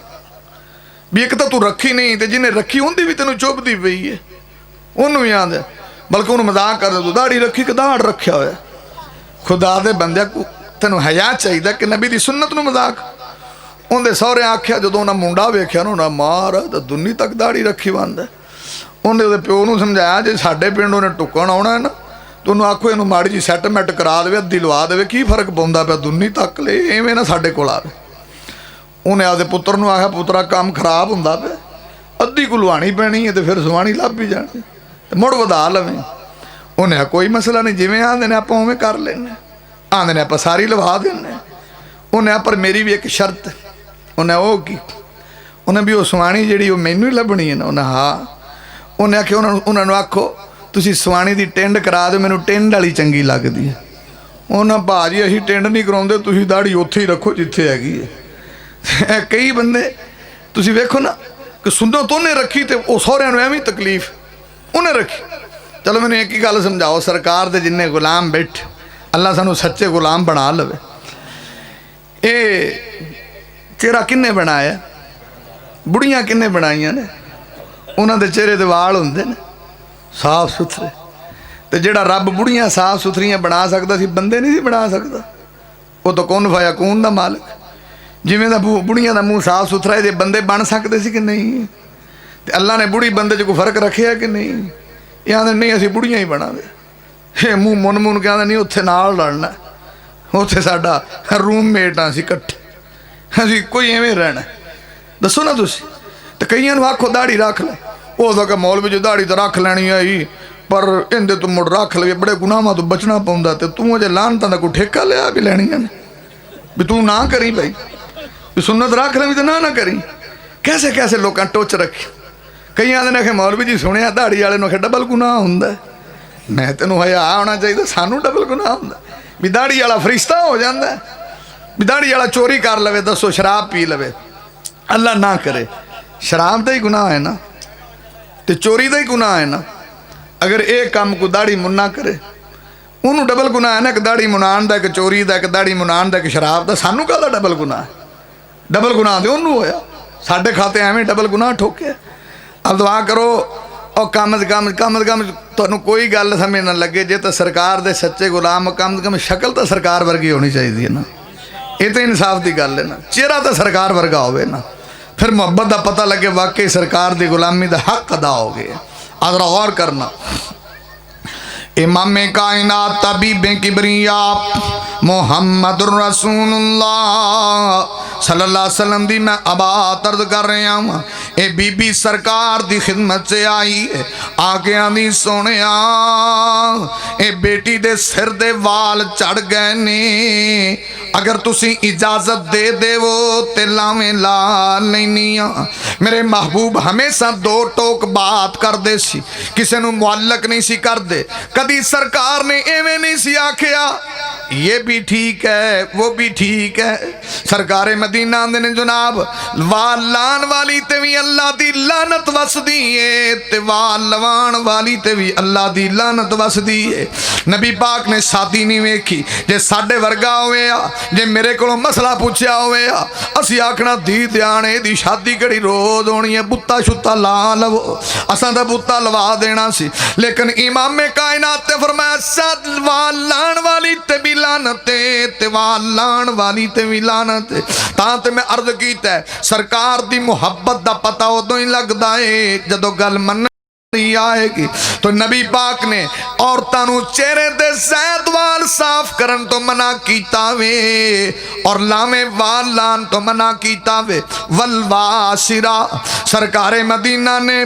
भी एक तो तू रखी नहीं तो जिन्हें रखी उनकी भी तेन चुभती पई है, उन्होंने भी याद है, बल्कि उन्होंने मजाक कर तू दाढ़ी रखी कि दाड़ रखा होया। खुदा दे बंदे तेन हया चाहिए कि नबी की सुन्नत नूं मजाक। उन्हें सहुरे आख्या जो उन्हें मुंडा वेख्या उन्हें मार तो दुन्नी तक दाढ़ी रखी बंद है। उन्हें उहदे प्यो नूं समझाया जे साडे पिंड उन्हें टुकण आउणा है ना तो उन्होंने आखो इनू माड़ी जी सैटमेंट करा दे, अद्धी लवा दे, की फर्क पौंदा पिया, दुन्नी तक ले इवें ना साडे कोल आवे। उन्हें आपदे पुत्र नूं आख्या पुत्रा काम खराब हुंदा पिया, अद्धी को लवाणी पैनी है तो फिर सवाणी लभ ही जानी, मुड़ वधा लवें। उन्हें कोई मसला नहीं, जिवें आंदे ने आपां उवें कर लैने, आंदे ने आपां सारी लवा देने। उन्हें पर मेरी भी एक शर्त, उन्हें वो की, उन्हें भी वो सवाणी जी मैनू ही लभनी है ना। उन्हें हाँ, उन्हें आख्या उन्होंने आखो तुसी सवाणी की टिंड करा दो, मैनू टिंड वाली चंगी लगती है। ਉਹਨਾਂ ਭਾਜੀ ਅਸੀਂ ਟਿੰਡ ਨਹੀਂ ਕਰਾਉਂਦੇ, ਤੁਸੀਂ ਦਾੜੀ ਉੱਥੇ ਹੀ ਰੱਖੋ ਜਿੱਥੇ ਹੈਗੀ ਹੈ। ਕਈ ਬੰਦੇ ਤੁਸੀਂ ਵੇਖੋ ਨਾ ਕਿ ਸੁੰਨਤ ਉਹਨੇ ਰੱਖੀ ਤੇ ਉਹ ਸਹੁਰਿਆਂ ਨੂੰ ਐਵੇਂ ਤਕਲੀਫ ਉਹਨੇ ਰੱਖੀ। चलो मैंने एक ही गल समझाओ, सरकार दे जिन्ने गुलाम बैठे अल्लाह सानू सच्चे गुलाम बना लवे। ये चेहरा किन्ने बनाया? बुढ़ियां किन्ने बनाइया ने? उन्होंने चेहरे दे वाल होंदे ने साफ सुथरे, तो जेड़ा रब बुढ़ियां साफ सुथरियां बना सकता सी बंदे नहीं सी बना सकता। वो तो कौन फाया कौन दा मालिक। जिमें दा बुढ़ियां दा मुँह साफ सुथरा है, बंदे बन सकते सी कि नहीं? तो अल्लाह ने बुढ़ी बंदे च कोई फर्क रखे कि नहीं? ये आते नहीं असी बुढ़ियां ही बना दे, मूँह मुन मुन के आते नहीं उत्थे नाल लड़ना, उत्थे साडा रूममेट हाँ असी कट्ठे, असी कोई एवें रहना। दसो ना तुसी। तो कईयां नूं आखो दाड़ी रख ले, हो सके मौलवी जो दाड़ी तो रख लैनी है ही, पर इहदे तो मुड़ रख लवे, बड़े गुनाहां तो बचना पौंदा। ते तूं अजे लानतां दा कोई ठेका लिया भी लैणियां ने भी तू ना करी भाई, भी सुन्नत रख ले भी तो ना करी। कैसे कैसे लोकां टोच रखी। कई आते ने मौलवी जी सुनिया दाड़ी वाले नूं डबल गुनाह हुंदा। मैं तेनों हया होना चाहिए, सानू डबल गुनाह हुंदा भी दाड़ी वाला फरिश्ता हो जाता है, भी दाड़ी वाला चोरी कर लवे, दसो शराब पी लवे, अल्लाह ना करे, शराब का ही गुनाह है ना, तो चोरी का ही गुनाह है ना। अगर एक काम को दाड़ी मुन्ना करे उन्होंने डबल गुनाह है ना, एक दाड़ी मुनान का, एक चोरी का, एक दाड़ी मुनान का, एक शराब का। सानू कहता डबल गुनाह है? डबल गुनाह तो उन्होंने होया, साढ़े खाते एवं डबल गुनाह ठोके। अब दुआ करो और कम से कम तुहानू कोई गल समझ ना लगे, जे तो सरकार दे सच्चे गुलाम कम से कम शक्ल तो सरकार वर्गी होनी चाहिए है ना। ये तो इंसाफ की गल है ना, चेहरा तो सरकार वर्गा होवे ना, फिर मुहब्बत का पता लगे वाकई सरकार की गुलामी का हक अदा हो गया। अदरा गौर करना, इमाम कायनात तबीबे किबरिया मुहम्मदुर रसूलुल्लाह सल्लल्लाहु अलैहि वसल्लम दी मैं आबाद अर्ज कर रहा हूँ। ये बीबी सरकार दी खिदमत से आई है, आके आंदी सोनिया ये बेटी दे सिर दे वाल चढ़ गए ने, अगर तुसी इजाजत दे देवो ते लावें ला लैनिया। मेरे महबूब हमेशा दो टोक बात करते सी, किसी नूं मुअल्लक नहीं सी करदे। कदी सरकार ने एवें नहीं सी आखिया ये भी ठीक है वो भी ठीक है। सरकारे मदीना आंदे ने जनाब, वाल लान वाली ते भी अल्लाह दी लानत वसदी है, ते वाल लवान वाली ते भी अल्लाह दी लानत वसदी है। नबी पाक ने शादी नहीं वेखी, जे साडे वर्गा होवे आ, जे मेरे कोलों मसला पूछया होवे आ, असी आखना धी ध्याने दी शादी कड़ी रोज होनी है, बुत्ता शुत्ता ला लवो, असां दा बुत्ता लवा देना सी। लेकिन इमाम कायनात ने फरमाया सद वाल लान वाली ते भी लानत है, ते वाल लान वाली ते भी लानत है। तां ते मैं अर्ज कीता है, सरकार दी मुहब्बत दा पता उदों ही लगदा है जदों गल मन आएगी। तो नबी पाक ने औरतां नूं चेहरे ते ज़ैद वाल साफ करन तो मना कीता वे, और लावे वाल लान तो मना कीता वे। वलवासिरा सरकारे मदीना ने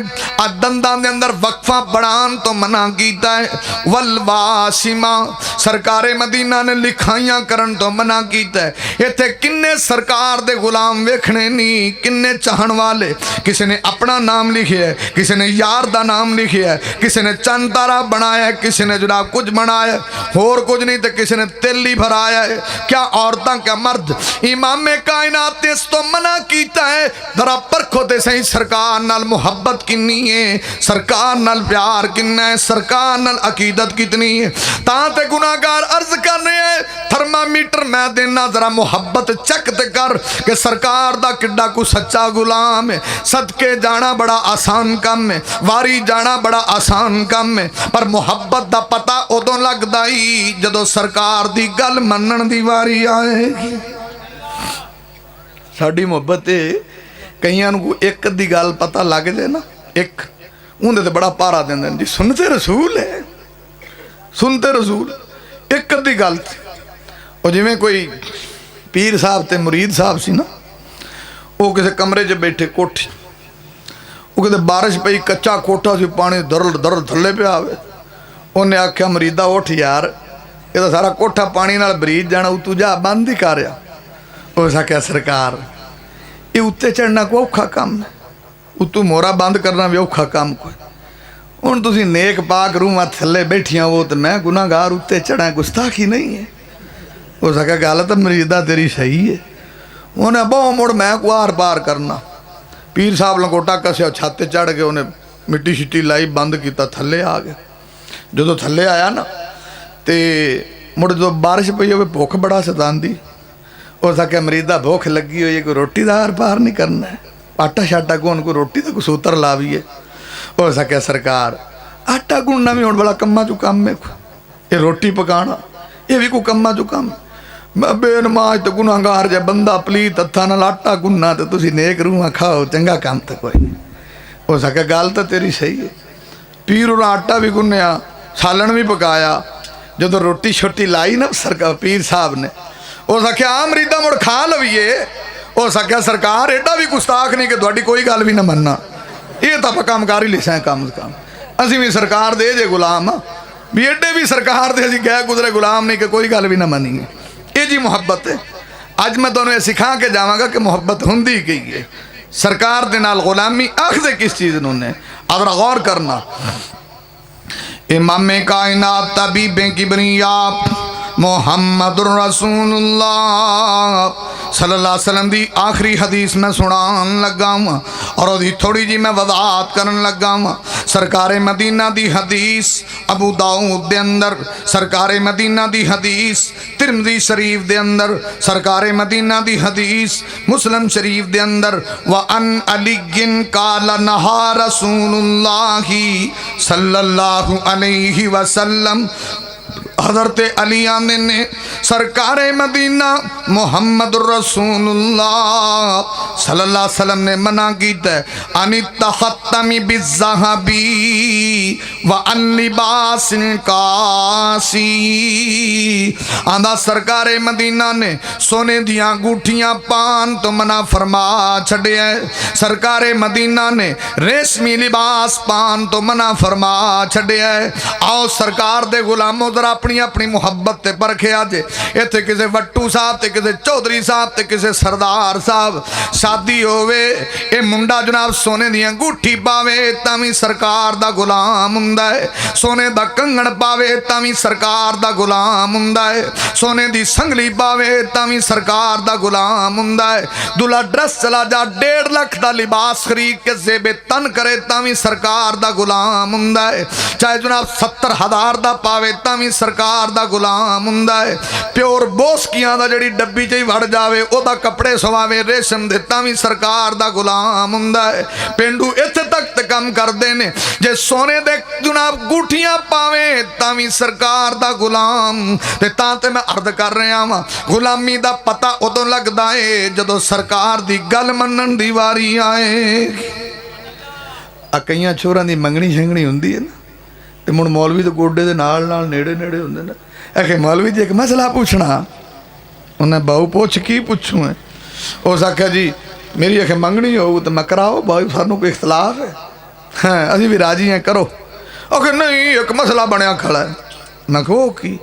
दंदां दे अंदर वक्फा बढ़ान तो मना कीता है। वलवासिमा सरकारे मदीना ने लिखाइयां करन तो मना कीता है। इत्थे किन्ने सरकार दे गुलाम वेखने नहीं, किन्ने चाहन वाले, किसी ने अपना नाम लिखिया है, किसी ने यार दा नाम लिखिया है, किसी ने चंद तारा बनाया है, किसी ने जनाब कुछ बनाया होर कुछ नहीं, तो किसी ने तिल ही भराया है। क्या औरतां क्या मर्द? इमाम कायनात ने इस तो मना कीता है। जरा परखो ते सही सरकार नाल मुहब्बत किन्नी है, सरकार नाल प्यार किन्ना है, सरकार नाल अकीदत कितनी है। तां ते गुनाहगार अर्ज कर रहे हैं, थर्मामीटर मैं देना, जरा मुहब्बत चेक ते कर कि सरकार दा किड्डा को सच्चा गुलाम है। सदके जाना बड़ा आसान काम है, वारी जाना बड़ा आसान काम है, पर मुहब्बत दा पता उदों लगदा ही जदों सरकार दी गल मनण दी वारी आएगी। साडी मुहब्बत कईयां नूं एक अद्धी गल पता लग जाए ना, एक उहदे ते बड़ा पारा दिंदे जी, सुनते रसूल है, सुनते रसूल। एक अद्धी गल और जिवें कोई पीर साहब ते मुरीद साहब सी ना, वो किसी कमरे च बैठे कोठी, वो किते बारिश पई, कच्चा कोठा सी, पानी दरल दरल थल्ले पिया आवे। उन्हें आख्या मरीदा उठ यार, ये तो सारा कोठा पानी नाल बरीज जाना, तू जा बंद ही कर। उस आख्या सरकार ये उत्ते चढ़ना कोई औखा काम है, उतू मोरा बंद करना भी औखा काम कोई। हुण तुसीं नेक पाक रूहां थल्ले बैठियां वो, तो मैं गुनाहगार उत्ते चढ़ा, गुस्ताखी नहीं है। हो सके गल तो मरीदा तेरी सही है। उन्हें बहु मुड़ मैं को आर पार करना। पीर साहब लंगोटा कसिया, छत चढ़ के उन्हें मिट्टी शिट्टी लाई, बंद किया, थले आ गया। जो थले आया ना तो मुड़ जो बारिश पई हो भुख बड़ा सतांदी। हो सके मरीदा भुख लगी हुई है, कोई रोटी का आर पार नहीं करना है, आटा शाटा कौन कोई रोटी का कोई सूत्र लावीए। हो सके सरकार आटा गुनना भी होने वाला कम्मा चो कम है, ये रोटी पकाना ये भी कोई कम्मा चो कम। मैं बेनमाज तो गुनाहगार जब बंदा पलीत हथा नाल आटा गुनना तो तुसी नेक रूह खाओ, चंगा काम तो कोई नहीं। हो सके गल तो तेरी सही है। पीर और आटा भी गुन्या, सालन भी पकाया, जो तो रोटी छोटी लाई ना सरकार पीर साहब ने, हो सके मरीदा मुड़ खा लवीए। हो सके सरकार एडा भी गुस्ताख नहीं कि थोड़ी कोई गल भी ना मनना, ये तो आप काम कर ही लिसा कम से कम। असी भी सरकार दे जे गुलाम भी, एडे भी सरकार दे असी गए गुजरे गुलाम नहीं कि कोई गल भी ना मनीए। ये जी मुहब्बत है। अज मैं तुहानू ये सिखा के जावांगा कि मुहब्बत हुंदी की है। सरकार दे नाल गुलामी आखदे किस चीज़ नूं ने, अगर गौर करना। इमाम कायनात तबीबे किबरिया मुहम्मदुर रसूलुल्लाह सल्लल्लाहु अलैहि वसल्लम दी आखिरी हदीस में सुनान लगा वा और ओदी थोड़ी जी मैं वजाहत करन लगा वा। सरकारे मदीना दी हदीस अबू दाऊद दे अंदर, सरकारे मदीना दी हदीस तिरमिज़ी शरीफ दे अंदर, सरकारे मदीना दी हदीस मुस्लिम शरीफ दे अंदर। व अन अलीगिन काला नहा रसूलुल्लाही सल्लल्लाहु अलैहि वसल्लम, हज़रत अली आने ने सरकार मदीना मुहम्मदुर रसूलुल्लाह सल्लल्लाहु अलैहि वसल्लम ने मना कीता अनित्तखत्तमी बिज़्ज़हबी व अन लिबासिन कासी। आंदा सरकार मदीना ने सोने दियां अंगूठियां पान तो मना फरमा छड़िया। सरकार मदीना ने रेशमी लिबास पान तो मना फरमा छड़िया। आओ सरकार दे गुलामों जरा अपनी अपनी मुहब्बत ते परखिया जे। इत्थे किसे वट्टू साहब ते किसे चौधरी साहब ते किसे सरदार साहब शादी होवे, ये मुंडा जनाब सोने दी अंगूठी पावे तावी सरकार दा गुलाम हुंदा है, सोने दा कंगण पावे तावी सरकार दा गुलाम हुंदा है, सोने दी संगली पावे तावी सरकार दा गुलाम हुंदा है। दूल्हा ड्रेस चला जा 1.5 लाख दा लिबास खरीद के जेबे तन करे तावी सरकार दा गुलाम हुंदा है। चाहे जनाब 70,000 दा पावे तावी सरकार दा गुलाम हुंदा है। प्योर बोसकियां दा जड़ी डब्बी च ही वड़ जावे ओदा कपड़े सवावे रेशम दे तावी सरकार दा गुलाम हुंदा है। पेंडू इत्थे तक ते काम करदे ने जे सोने दे जनाब गुठियां पावे तावी सरकार दा गुलाम। ते तां ते मैं अर्ज कर रहा वां गुलामी दा पता उदों लगदा है जदों सरकार दी गल मनण दी वारी आए। आ कईयां छोरां दी मंगणी शंगणी हुंदी है ना, ते मुड़ मौलवी तो गोडे दे नाल नाल नेड़े नेड़े हुंदे ने। आखे मौलवी जी एक मसला पूछना। उन्हें बहु पुछ की पुछू है। उस आख्या जी मेरी आखे मंगनी हो तो मैं कराओ भाई, सानू कोई इख्तलाफ है? हाँ अभी भी राजी हैं, करो। आखे नहीं एक मसला बनया खड़ा है। मैं कहो की?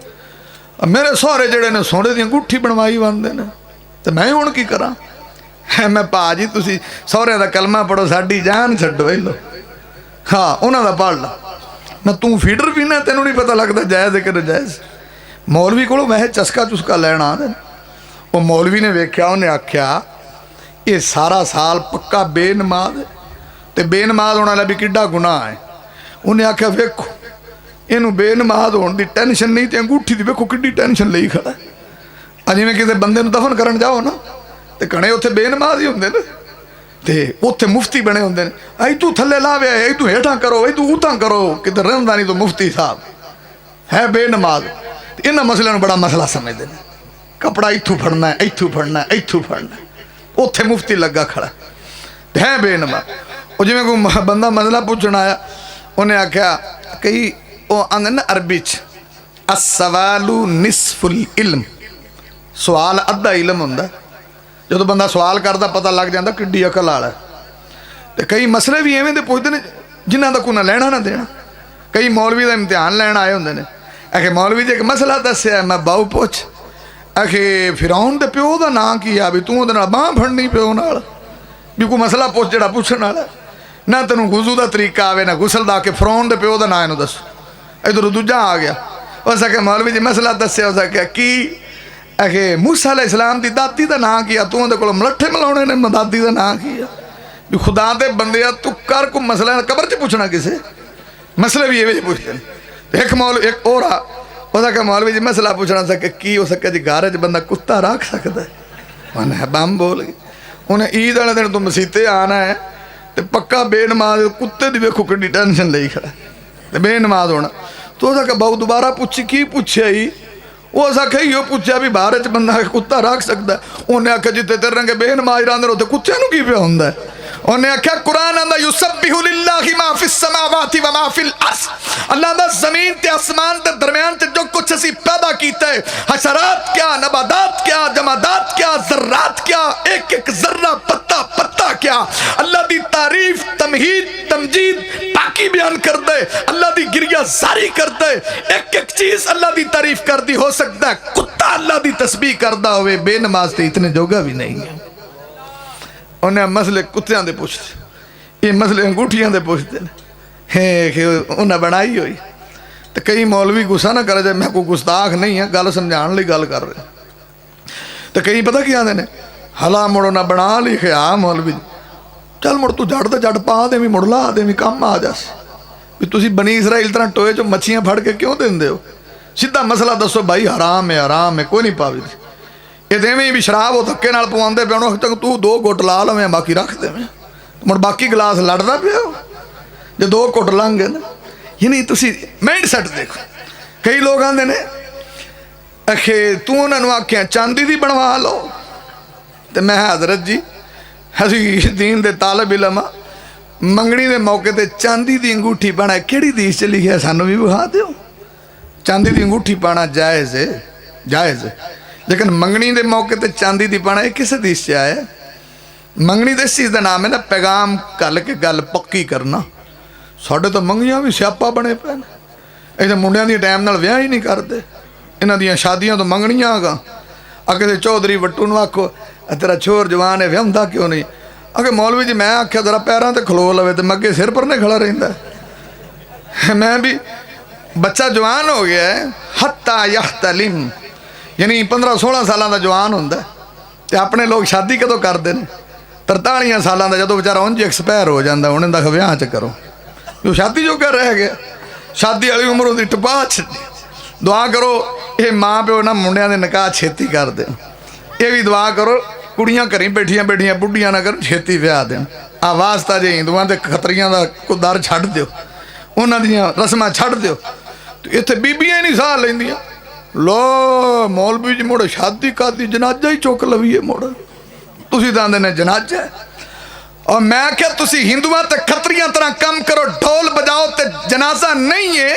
मेरे सहुरे जड़े ने सोने दी अंगूठी बनवाई बनते ने, तो मैं हुण की करा? मैं भाजी तुसी सहुरे दा कलमा पढ़ो साडी जान छड्डो लो। हाँ उन्हों दा पढ़ ला। मैं तू फीडर पीना तेनों नहीं पता लगता जायज़ है कि नाजायज़। मौलवी को वैसे चस्का चुस्का लैना। वो मौलवी ने वेख्या, उन्हें आख्या ये सारा साल पक्का बेनमाज ते बेनमाज होने वाला भी किड्डा गुनाह है। उन्हें आख्या वेखो इनू बेनमाज होने की टेंशन नहीं तो अंगूठी की वेखो किड्डी टेंशन ली खड़ा है। जिमें किसी बंदे दफन करन जाओ ना तो घने उत्थे बेनमाज ही होंगे ते उत्थे मुफ्ती बने होंगे ने, आई तू थले लावे आई तू हेठा करो आई तू उतां करो, किधर रहा नहीं तो मुफ्ती साहब है बेनमाज। इन्होंने मसले में बड़ा मसला समझते हैं। कपड़ा इथू फड़ना है इथू फड़ना है इथू फड़ना है, उत्थे मुफ्ती लगा खड़ा है बेनमाज। वो जिमें कोई बंदा मसला पूछना आया उन्हें आख्या कई वो आंदे ना अरबी च अस्सवालु निस्फुल इल्म, सवाल अद्धा इल्म हुंदा। जो तो बंदा सवाल करता पता लग जाता किड्डी अकल वाला। तो कई मसले भी इवें दे पुछदे ने जिन्हां दा कोई ना लेना ना देना। कई मौलवी का इम्तिहान लैन आए होंगे ने। आखे मौलवी जी एक मसला दसिया। मैं बाहू पुछ। आखे फिरौन दे प्यो का नाम की आ भी तू उहदे नाल बांह फड़नी प्यो नाल भी कोई मसला पुछ जिहड़ा पुछण वाला ना तेनों गुजू का तरीका आवे ना गुसल दा। के फिरौन दे प्यो का नाम इनू दसो। इधर दूजा आ गया उस आखे मौलवी जी मसला दसिया। उस आख्या की? आखे मूसा अलैहिस्सलाम दी दादी का नाम की, तू उहदे कोल मलट्ठे मिलाउणे ने, दादी का नाम की है? भी खुदा दे बंदे तू कर को मसला कबर च पुछना किसे, मसले भी ये पुछते हैं। एक मौल एक और क्या मौलवी जी मसला पूछना सके की हो सके जी, घर च बंदा कुत्ता रख सकता है? उन्हें बम बोल गई, उन्हें ईद वाले दिन तू मसीते आना है तो पक्का बेनमाज कुत्ते की वेखो कि टेंशन ली खड़ा तो बेनमाज होना। तो उसका बहु दोबारा पूछी की पूछया ही, उस आख्या यो पूछया भी बाहर च बंदा कुत्ता रख सकता है? उन्हें आख्या जिते तेरे रंगे बेनमाज रहांदे उत्ते कुत्तियां नूं की पिया हुंदा है? उन्हें आख्या कुरान आंदा युसब्बिहु लिल्लाहि मा फिस समावाति व मा फिल अर्ज़, अल्लाह दा जमीन ते आसमान दे दरमियान च जो कुछ असी पैदा कीता है, हशरात क्या, नबादात क्या, जमादात क्या, जर्रात क्या, एक एक जर्रा पत्ता पत्ता क्या, अल्लाह दी तारीफ तमहीद तमजीद बाकी बयान कर दे, अल्लाह दी गिरिया जारी कर दे, एक एक चीज अल्लाह दी तारीफ कर दी। हो सकता है कुत्ता अल्लाह दी तस्बीह करदा होवे, बेनमाज ते इतने जोगा भी नहीं है। उन्हें मसले कुत्तियां दे पुछते, ये मसले अंगूठियां दे पुछते हैं, उन्हें बनाई हुई। तो कई मौलवी गुस्सा ना करे, मैं कोई गुस्ताख नहीं है, गल समझाने लई गल कर रहे। तो कई पता की आते हैं, हला मुड़ ना बना लिखिया मौलवी, चल मुड़ तू जड़ तो जड़ पा देवी, मुड़ ला देवी, कम आ जास भी तुसी बनी इसराइल तरह टोए चो मच्छियां फड़ के क्यों देंदे हो? सीधा मसला दसो भाई, हराम है कोई नहीं पावी। ये देवें भी शराब वो धक्के नाल पवांदे पे, तक तू 2 घुट ला लवें बाकी रख देवें, मुड़ बाकी गिलास लड़दा पिया जो 2 घुट लंघ गए ना। ये नहीं तुसी माइंड सैट देखो। कई लोग आंदे ने आखे तू उन्होंने आख्या चांदी दी बनवा लो, तो मैं हजरत जी असी दीन दे तालब इलम आ, मंगनी दे मौके ते चांदी दी अंगूठी पाना किहड़ी दीस च लिखिया सानू भी विखा दिओ। चांदी दी अंगूठी पाना जायज़ है, जायज़ है, लेकिन मंगनी दे मौके ते चांदी दी पाना किस दीस च आया? मंगनी दे इस चीज़ का नाम है ना पैगाम घल के गल पक्की करना। साढ़े तो मंगियां भी स्यापा बने पे, इतने मुंडियां दी टाइम नाल विआह ही नहीं करते, इन्हां दियां शादियां तो मंगनियां गा। अगे तो चौधरी वट्टू नूं आखो तेरा छोर जवान है विआहंदा क्यों नहीं? अगे मौलवी जी मैं आख्या जरा पैरों ते खलो लवे तो मैं अगे सिर पर नहीं खड़ा रहिंदा। मैं भी बच्चा जवान हो गया है, हत्ता यहतलिम यानी 15-16 सालों का जवान होंदा ते अपने लोग शादी कदों करते हैं? 43 सालों का जो बेचारा उंज एक्सपायर हो जाता, उन्हें दख विआह च करो, जो शादी जोगा रह गया, शादी वाली उम्र उहदी टपा छड्डी। दुआ करो ये माँ प्यो ना मुंडियां दे निकाह छेती कर देन, ये भी दुआ करो कुड़ियां घरें बैठियां बैठियां बुढ़ियां ना कर छेती विआह देन। आ वास्ता जे हिंदुआं ते खतरियां दा कोई दर छड्ड दिओ, उन्हां दियां रस्मां छड्ड दिओ। इत्थे बीबियां ही नहीं साह लैंदियां। लो मौलवी जी मुड़ शादी करती जनाजा ही चुक लवीए, मुड़ तुसीं तां आंदे ने जनाजा। और मैं क्या तुसी हिंदुआं ते खतरियां तरह कम करो, ढोल बजाओ ते जनाजा नहीं है।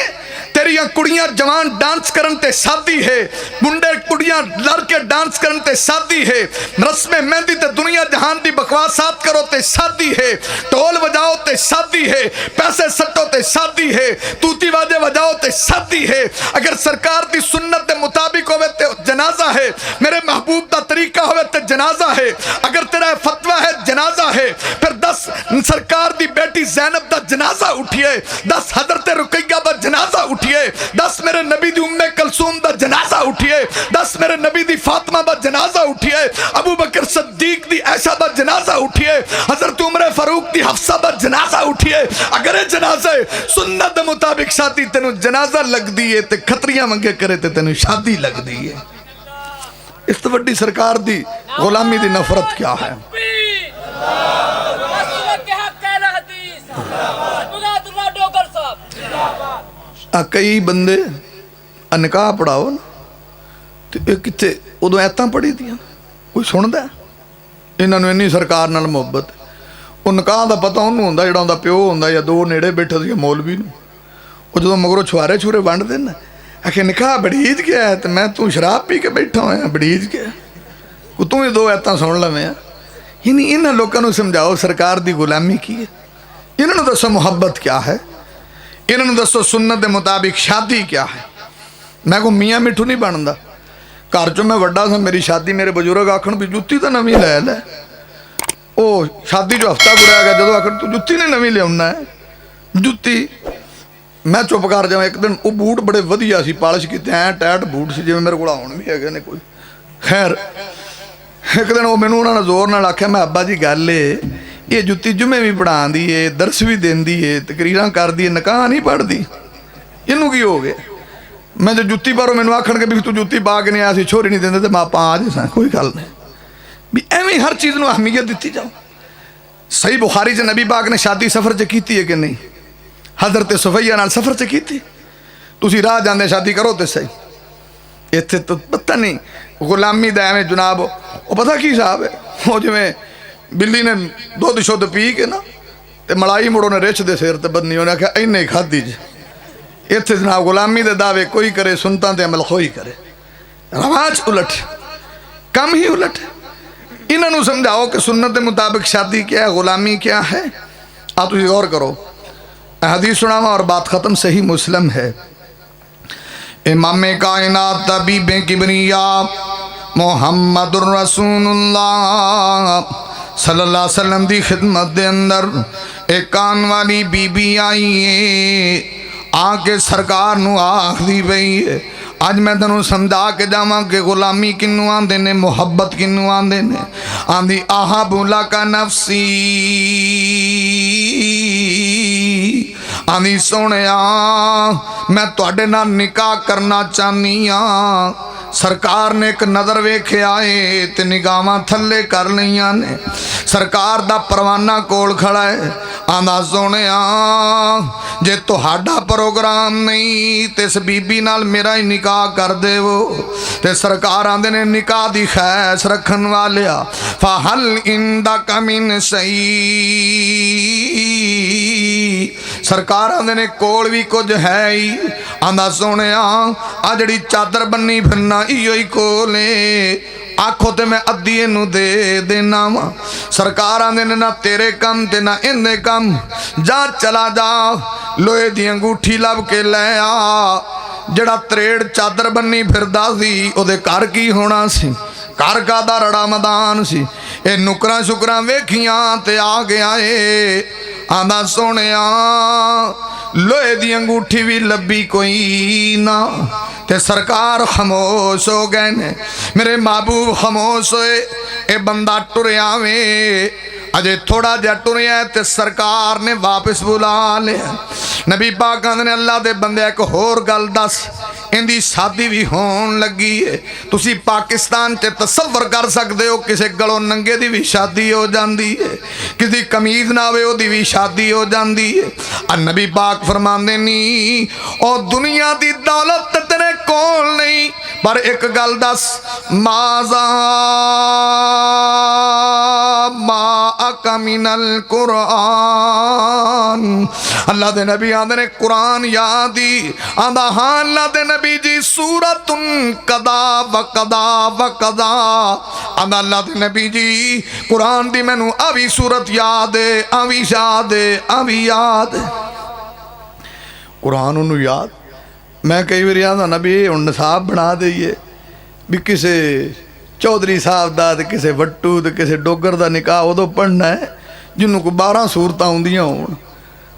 तेरिया कुड़ियां जवान डांस करन ते शादी है, मुंडे कुड़ियां लड़के डांस करन ते शादी है, रस्में मेहंदी ते दुनिया जहान दी बकवासात करो ते शादी है, ढोल बजाओ ते शादी है, पैसे सट्टो ते शादी है, तूती बाजे बजाओ ते शादी है। अगर सरकार दी सुन्नत के मुताबिक होवे ते जनाजा है, मेरे महबूब दा तरीका होवे ते जनाजा है। अगर तेरा फतवा है जनाजा है, फिर 10 सरकार दी बेटी ज़ैनब दा जनाजा उठिए, 10 हज़रत रुकैया दा जनाजा उठिए, 10 मेरे नबी दी उम्मे कलसूम दा जनाजा उठिए, 10 मेरे नबी दी फातिमा दा जनाजा उठिए, अबू बकर सिद्दीक दी आयशा दा जनाजा उठिए, हज़रत उमर फारूक दी हफ्सा दा जनाजा उठिए। अगर ये जनाजा सुन्नत दे मुताबिक शादी तेनू जनाजा लगदी है ते खतरियां मंगे करे ते तेनू शादी लगदी है। इस तो वड्डी सरकार दी गुलामी दी नफरत क्या है? कई बंदे निकाह पढ़ाओ ना तो कितने उदों ऐतां पढ़ी दियां कोई सुनता? इन्होंने इन्नी सरकार नाल मुहब्बत, वो निकाह का पता उन्होंने होंदा जिहड़ा उनदा प्यो होंदा या 2 नेड़े बैठे सी मौलवी नूं, वो जो मगरों छुआरे छुरे वंड देन आखे निकाह बड़ीज गया है, तो मैं तू शराब पी के बैठा होया बड़ीज गया, तू ही 2 ऐतां सुन लवें। इन्हां लोगों को समझाओ सरकार की गुलामी की है, इन्होंने दसो मुहब्बत क्या है, इन्होंने दसो सुन्नत के मुताबिक शादी क्या है। मैं को मियाँ मिठू नहीं बनता, घर चो मैं वड्डा सा, मेरी शादी मेरे बजुर्ग आखण भी जुत्ती तो नवीं लै लै, ओ शादी जो हफ्ता गुरिया गया जो आखण तू जुत्ती नहीं नवीं लिया है जुत्ती, मैं चुप कर जावां। एक दिन वो बूट बड़े वधिया सी, पालिश कीते ऐ टाइट बूट सी जिवें मेरे कोल हुण भी हैगे ने कोई खैर एक दिन वो मैनू उन्होंने जोर नाल आख्या, मैं अब्बा जी गल ये जुत्ती जुमे भी पढ़ाती है, दरस भी देंदी है, तकरीर करती है, निकाह नहीं पढ़ती, इनू की हो गया? मैं जो जुत्ती पारो मैनू आखण भी तू जुत्ती पा के नहीं आया, छोरी नहीं देंगे तो मैं आ जा, कोई गल नहीं भी एवं हर चीज़ में अहमियत दी जाओ। सही बुखारी च नबी पाक ने शादी सफ़र च की है कि नहीं? हज़रत सुफैया नाल सफ़र च की। तुसी राह जाते शादी करो तो सही, इत्थे तो पता नहीं गुलामी दा एवं जनाब वो पता की हिसाब है, वो जिमें बिल्ली ने दुध शुद्ध पी के ना ते मलाई मुड़ो ने रिछ दे सिर ते बन्नी, उन्हें आख्या इन्ने खाधी जे। इत्थे जनाब गुलामी दे दावे कोई करे, सुनता ते अमल कोई करे, रवाज उलट, कम ही उलट। इन्होंने समझाओ कि सुन्नत के मुताबिक शादी क्या है, गुलामी क्या है। आ तुम गौर करो, हदीस सुनावा और बात ख़त्म। सही मुस्लिम है, इमाम कायनात तबीब किबरिया मुहम्मदुर रसूलुल्लाह सल्लल्लाहु अलैहि वसल्लम दी खिदमत दे अंदर एक कान वाली बीबी आई है, आके सरकार नू आखदी पई है, अज मैं तेनों समझा के जावां कि गुलामी किनू आंदे ने, मुहब्बत किनू आंदे ने। आंदी आहा बुला का नफसी, आंदी सोहणिया मैं तुहाडे नाल निकाह करना चाहनी हाँ। सरकार ने एक नज़र वेख्या है ते निगाहां थल्ले कर लईआं ने। सरकार दा परवाना कोल खड़ा है, आंदा सोहणिया जे तुहाडा प्रोग्राम नहीं ते इस बीबी नाल मेरा ही निकाह कर देवो। ते सरकार आंदे ने निकाह दी खैस रखन वालिया फहल इंदक मिन सही। सरकार आंदे ने कोल भी कुछ है ही, आंदा सोहणिया आ जिहड़ी चादर बन्नी फिरना इहो ही कोले, आखो तो मैं अद्धी इनू दे देना वा। सरकार आंदे ने ना तेरे कम ते ना इनदे कम, जा चला जा लोहे दी अंगूठी लब के लै आ। जड़ा त्रेड़ चादर बन्नी फिरदा सी ओदे घर की होना सी, घर का दा रड़ा मैदान सी। ए नुकरां शुकरां वेखियां ते आ गया ए, आंदा सोहणिया लोहे दी अंगूठी भी लभी कोई ना। ते सरकार खामोश हो गए ने, मेरे महबूब खामोश होए। ए बंदा टुरया वे, अजे थोड़ा जा टुरया ते सरकार ने वापस बुला लिया। नबी पाक कहंदे ने अल्लाह दे बंदे एक होर गल दस, इहदी शादी भी होन लगी है। तुसी पाकिस्तान च तसव्वुर कर सकते हो किसी गलों नंगे दी भी शादी हो जाती है, किसी कमीज ना आवे ओदी भी शादी हो जाती है। नबी पाक फरमांदे नी ओ दुनिया दी दौलत तेरे कोल नहीं, पर एक गल दस माजा मा अकमिनल कुरान। अल्लाह दे नबी आंदे ने कुरान याद ही आंदा, हाँ अल्लाह दे नबी जी सूरतुन कदा व कदा व कदा। आंदा अल्लाह दे नबी जी कुरान दी मैनू अभी सूरत याद है, अभी याद है, अभी याद है। कुरान उन्होंने याद। मैं कई बार आंदा नबी हुण निसाब बना दईए भी किसे चौधरी साहब का तो किसी वट्टू तो किसी डोगर का निकाह उदों पढ़ना है जिन्हों को 12 सूरत आउंदियां होण,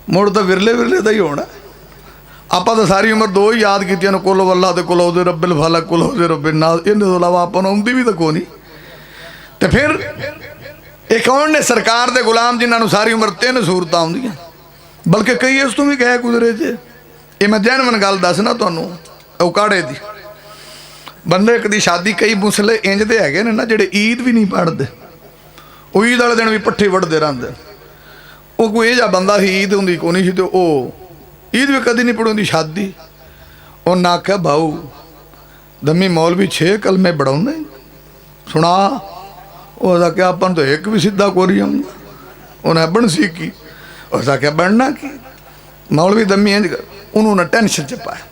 मुड़ तो विरले विरले का ही होना। आपां तो सारी उम्र दो ही याद कीतियां, कुल वल्ला ते कुल औदे रब्बिल फलक कुल औदे रब्बिन नास, इन्हें तो इलावा आपां नूं आउंदी भी तो कोई नहीं। तो फिर एक कौन ने सरकार दे गुलाम जिन्होंने सारी उम्र 3 सूरत आउंदियां, बल्कि कई इस तों भी कह गुजरे जे। ये मैं जैनवन गल दसना तुहानूं, उकाड़े दी बंदे एक दी शादी कई मुसले इंज दे हैगे ने ना जिहड़े ईद भी नहीं पढ़ते, वो ईद वाले दिन भी पट्ठे वढ़ते रहते। वो कोई यह बंदा ही ईद होंगी को नहीं, तो वह ईद भी कदी नहीं पढ़ाती शादी। उन्हें आख्या भाऊ दमी मौलवी 6 कलमे पढ़ाने सुना, उसका क्या अपन तो एक भी सीधा कोरी आऊँगा। उन्हें बन सी की, उसका क्या बनना की मौलवी दमी इंज कर, उन्होंने टेंशन च पाया।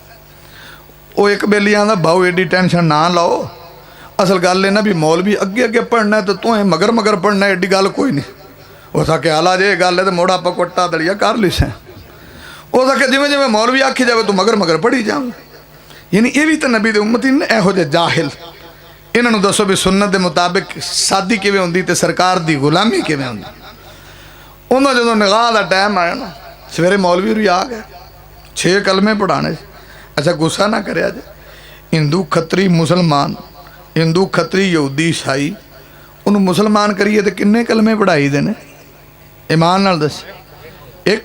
वो एक बेली आंदा भाऊ एडी टेंशन ना लाओ, असल गल है ना भी मौलवी अगे अगे पढ़ना है तो तू मगर मगर पढ़ना है, एडी गल कोई नहीं। उसका ख्याल आ जे गल है तो मोड़ा आप कोटा दलिया कर ली सैं। उसका क्या जिमें जिमें मौलवी आखी जाए तू मगर मगर पढ़ी जाऊँ। यानी ये भी तो नबी दे उम्मती ने इहो जे जाहिल। इन्होंने दसो भी सुन्नत के मुताबिक शादी किवें होंदी ते सरकार दी गुलामी किवें होंदी। उन्होंने जो निगाह का टाइम आया ना, सवेरे मौलवी भी आ गए 6 कलमे पढ़ाने। अच्छा गुस्सा ना करे, हिंदू खत्री मुसलमान हिंदू खतरी यहूदी ईसाई उन्होंने मुसलमान करिए तो किन्ने कलमे पढ़ाई दे ने ईमान नाल दस। एक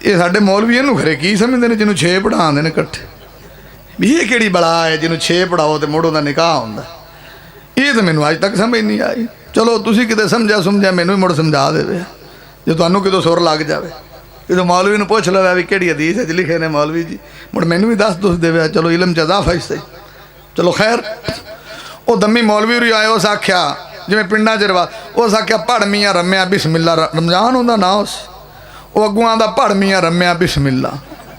ये साडे मौलवी इनू खरे की समझते हैं जिन्होंने 6 पढ़ाते हैं इकट्ठे भी ये केड़ी बला है जिन्होंने 6 पढ़ाओ तो मुड़ उहदा निकाह हुंदा। ये तो मैनू अज तक समझ नहीं आई। चलो तुसीं किते समझा समझा मैनू भी मुड़ समझा देवे जो तुहानू कितों सुर लग जाए जो मौलवी ने पूछ लवे भी किहड़ी हदीस है लिखे ने मौलवी जी मुड़ मैनू भी दस दुस देवे। चलो इलम च इजाफा ही सही। चलो खैर वो दमी मौलवी भी आए उस आख्या जिमें पिंडा च रवा उस आख्या पढ़ मियाँ रम्या बिस्मिल्ला रमजान उनका ना उस वो अगू आंदा पढ़ मियाँ रम्या बिस्मिल्ला।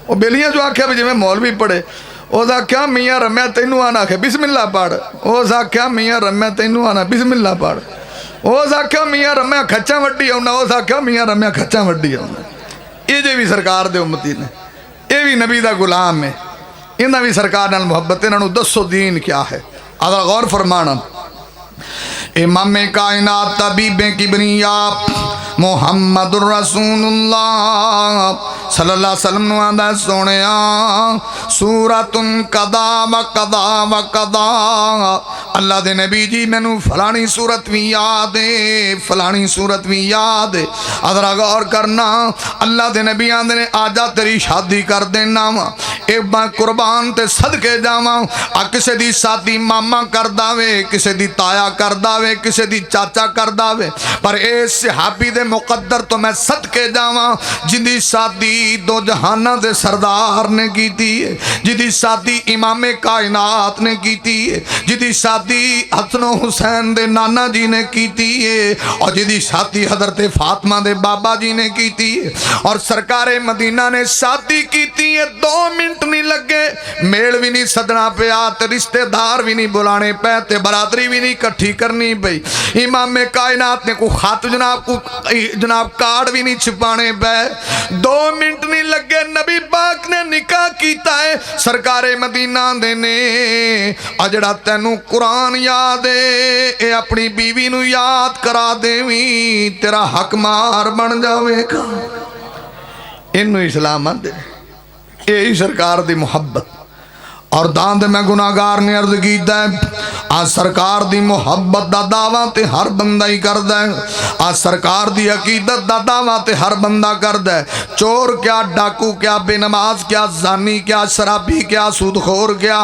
वो बेलियां जो आख्या भी जिमें मौलवी पढ़े उस आख्या मियाँ रम्या तेनू आना आखे बिस्मिल्ला पढ़। उस आख्या मियाँ रम्या तेनू आना बिस्मिल्ला पढ़। उस आख्या मियाँ रम्या खच्चा वड्डी आना। उस आख्या मियाँ रम्या खच्चा वड्डी आना। ये जे भी सरकार दे उम्मती ने ये भी नबी दा गुलाम है इन्हां भी सरकार नाल मुहब्बत। इन्हां नू दसो दीन क्या है आदा गौर फरमाना। इमाम कायनात तबीबे की बनिया मुहम्मदुर रसूलुल्लाह सल्लल्लाहु अलैहि वसल्लम नु आंदा सोनिया सूरतुन कदा व कदा व कदा। अल्लाह दे नबी जी मैनू फलानी सूरत भी याद है फलानी सूरत भी याद है। अदरा गौर करना अल्लाह दे नबी आंदे ने आजा तेरी शादी कर देना वा एक बार कुर्बान ते सदके जावा। आ किसे दी शादी मामा कर दावे किसे दी ताया कर दावे किसे दी चाचा कर दावे पर इस सहाबी दे मुकद्दर तो मैं सदके जावा जिंदी शादी दो जहाना दे सरदार ने की है जिदी शादी इमामे कायनात ने की है जिदी शादी हसन हुसैन दे नाना जी ने की है और जिदी शादी हजरत फातिमा दे बाबा जी ने की है और सरकारे मदीना ने शादी की है। 2 मिनट नहीं लगे मेल भी नहीं सदना पिया ते रिश्तेदार भी नहीं बुलाने पे ते बरादरी भी नहीं इकट्ठी करनी पई। इमामे कायनात ने को खत जनाब कार्ड भी नहीं छिपाने पे 2 मिनट नहीं लगे नबी पाक ने निकाह कीता है सरकारे मदीना दे ने। आ जड़ा तैनू कुरान याद है ये अपनी बीवी नू याद करा देवी तेरा हक मार बन जावेगा। इनू इस्लाम आंदे यही सरकार दी मुहब्बत और दांद मैं गुनाहगार ने अर्ज कीता है आ सरकार दी मुहब्बत दा दावा ते हर बंदा ही करदा है। आ सरकार दी अकीदत दा दावा ते हर बंदा करदा है। चोर क्या डाकू क्या बेनमाज क्या जानी क्या शराबी क्या सूदखोर क्या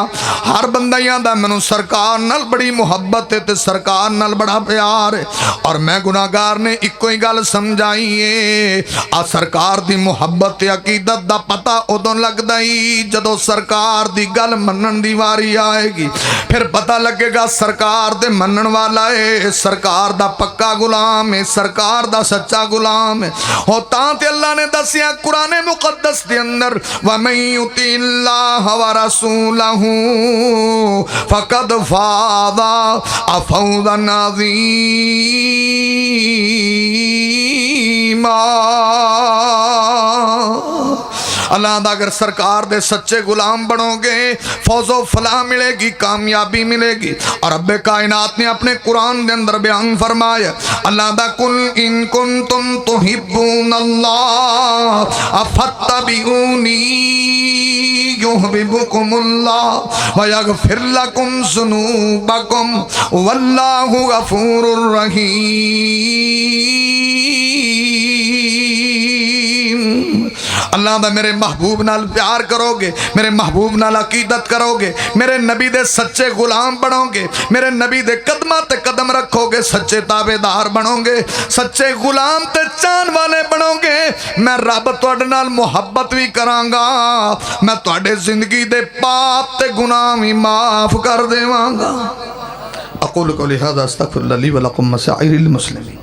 हर बंदा ही आंदा मैनू सरकार नाल बड़ी मुहब्बत है ते सरकार नाल बड़ा प्यार है। और मैं गुनाहगार ने इको ही गल समझाई है आ सरकार दी मुहब्बत ते अकीदत दा पता उदों लगदा ही जदों सरकार दी गल मनन दी वारी आएगी फिर पता लगेगा सरकार दे मनन वाला है सरकार दा पक्का गुलाम है सरकार दा सच्चा गुलाम है। हो तां ते अल्लाह ने दसिया कुरान मुकद्दस दे अंदर व मन युतिल्लाह व रसूलहू फकद फादा फौज़न अज़ीमा। अल्लाह दा अगर सरकार दे सच्चे गुलाम बनोगे फौजो फलाह मिलेगी कामयाबी मिलेगी। और रब्बे कायनात ने अपने कुरान के अंदर बयान फरमाया अल्लाह दा कुल इन कुंतुम तुहिब्बूनल्लाह फत्तबिऊनी युहब्बुकुमुल्लाह व यगफिर लकुम ज़ुनूबकुम वल्लाहु गफूरुर रहीम। अल्लाह दा मेरे महबूब नाल प्यार करोगे मेरे महबूब नाल अकीदत करोगे मेरे नबी दे सच्चे गुलाम बनोगे मेरे नबी दे कदमां ते कदम रखोगे सच्चे ताबेदार बनोगे सच्चे गुलाम ते चाहन वाले बनोगे मैं रब तुहाडे नाल मुहब्बत भी करांगा मैं तुहाडे जिंदगी दे पाप ते गुनाह भी माफ कर देवांगा। अक़ूलु क़ौली हाज़ा अस्तग़फ़िरुल्लाह ली व लकुम व साइरिल मुस्लिमीन।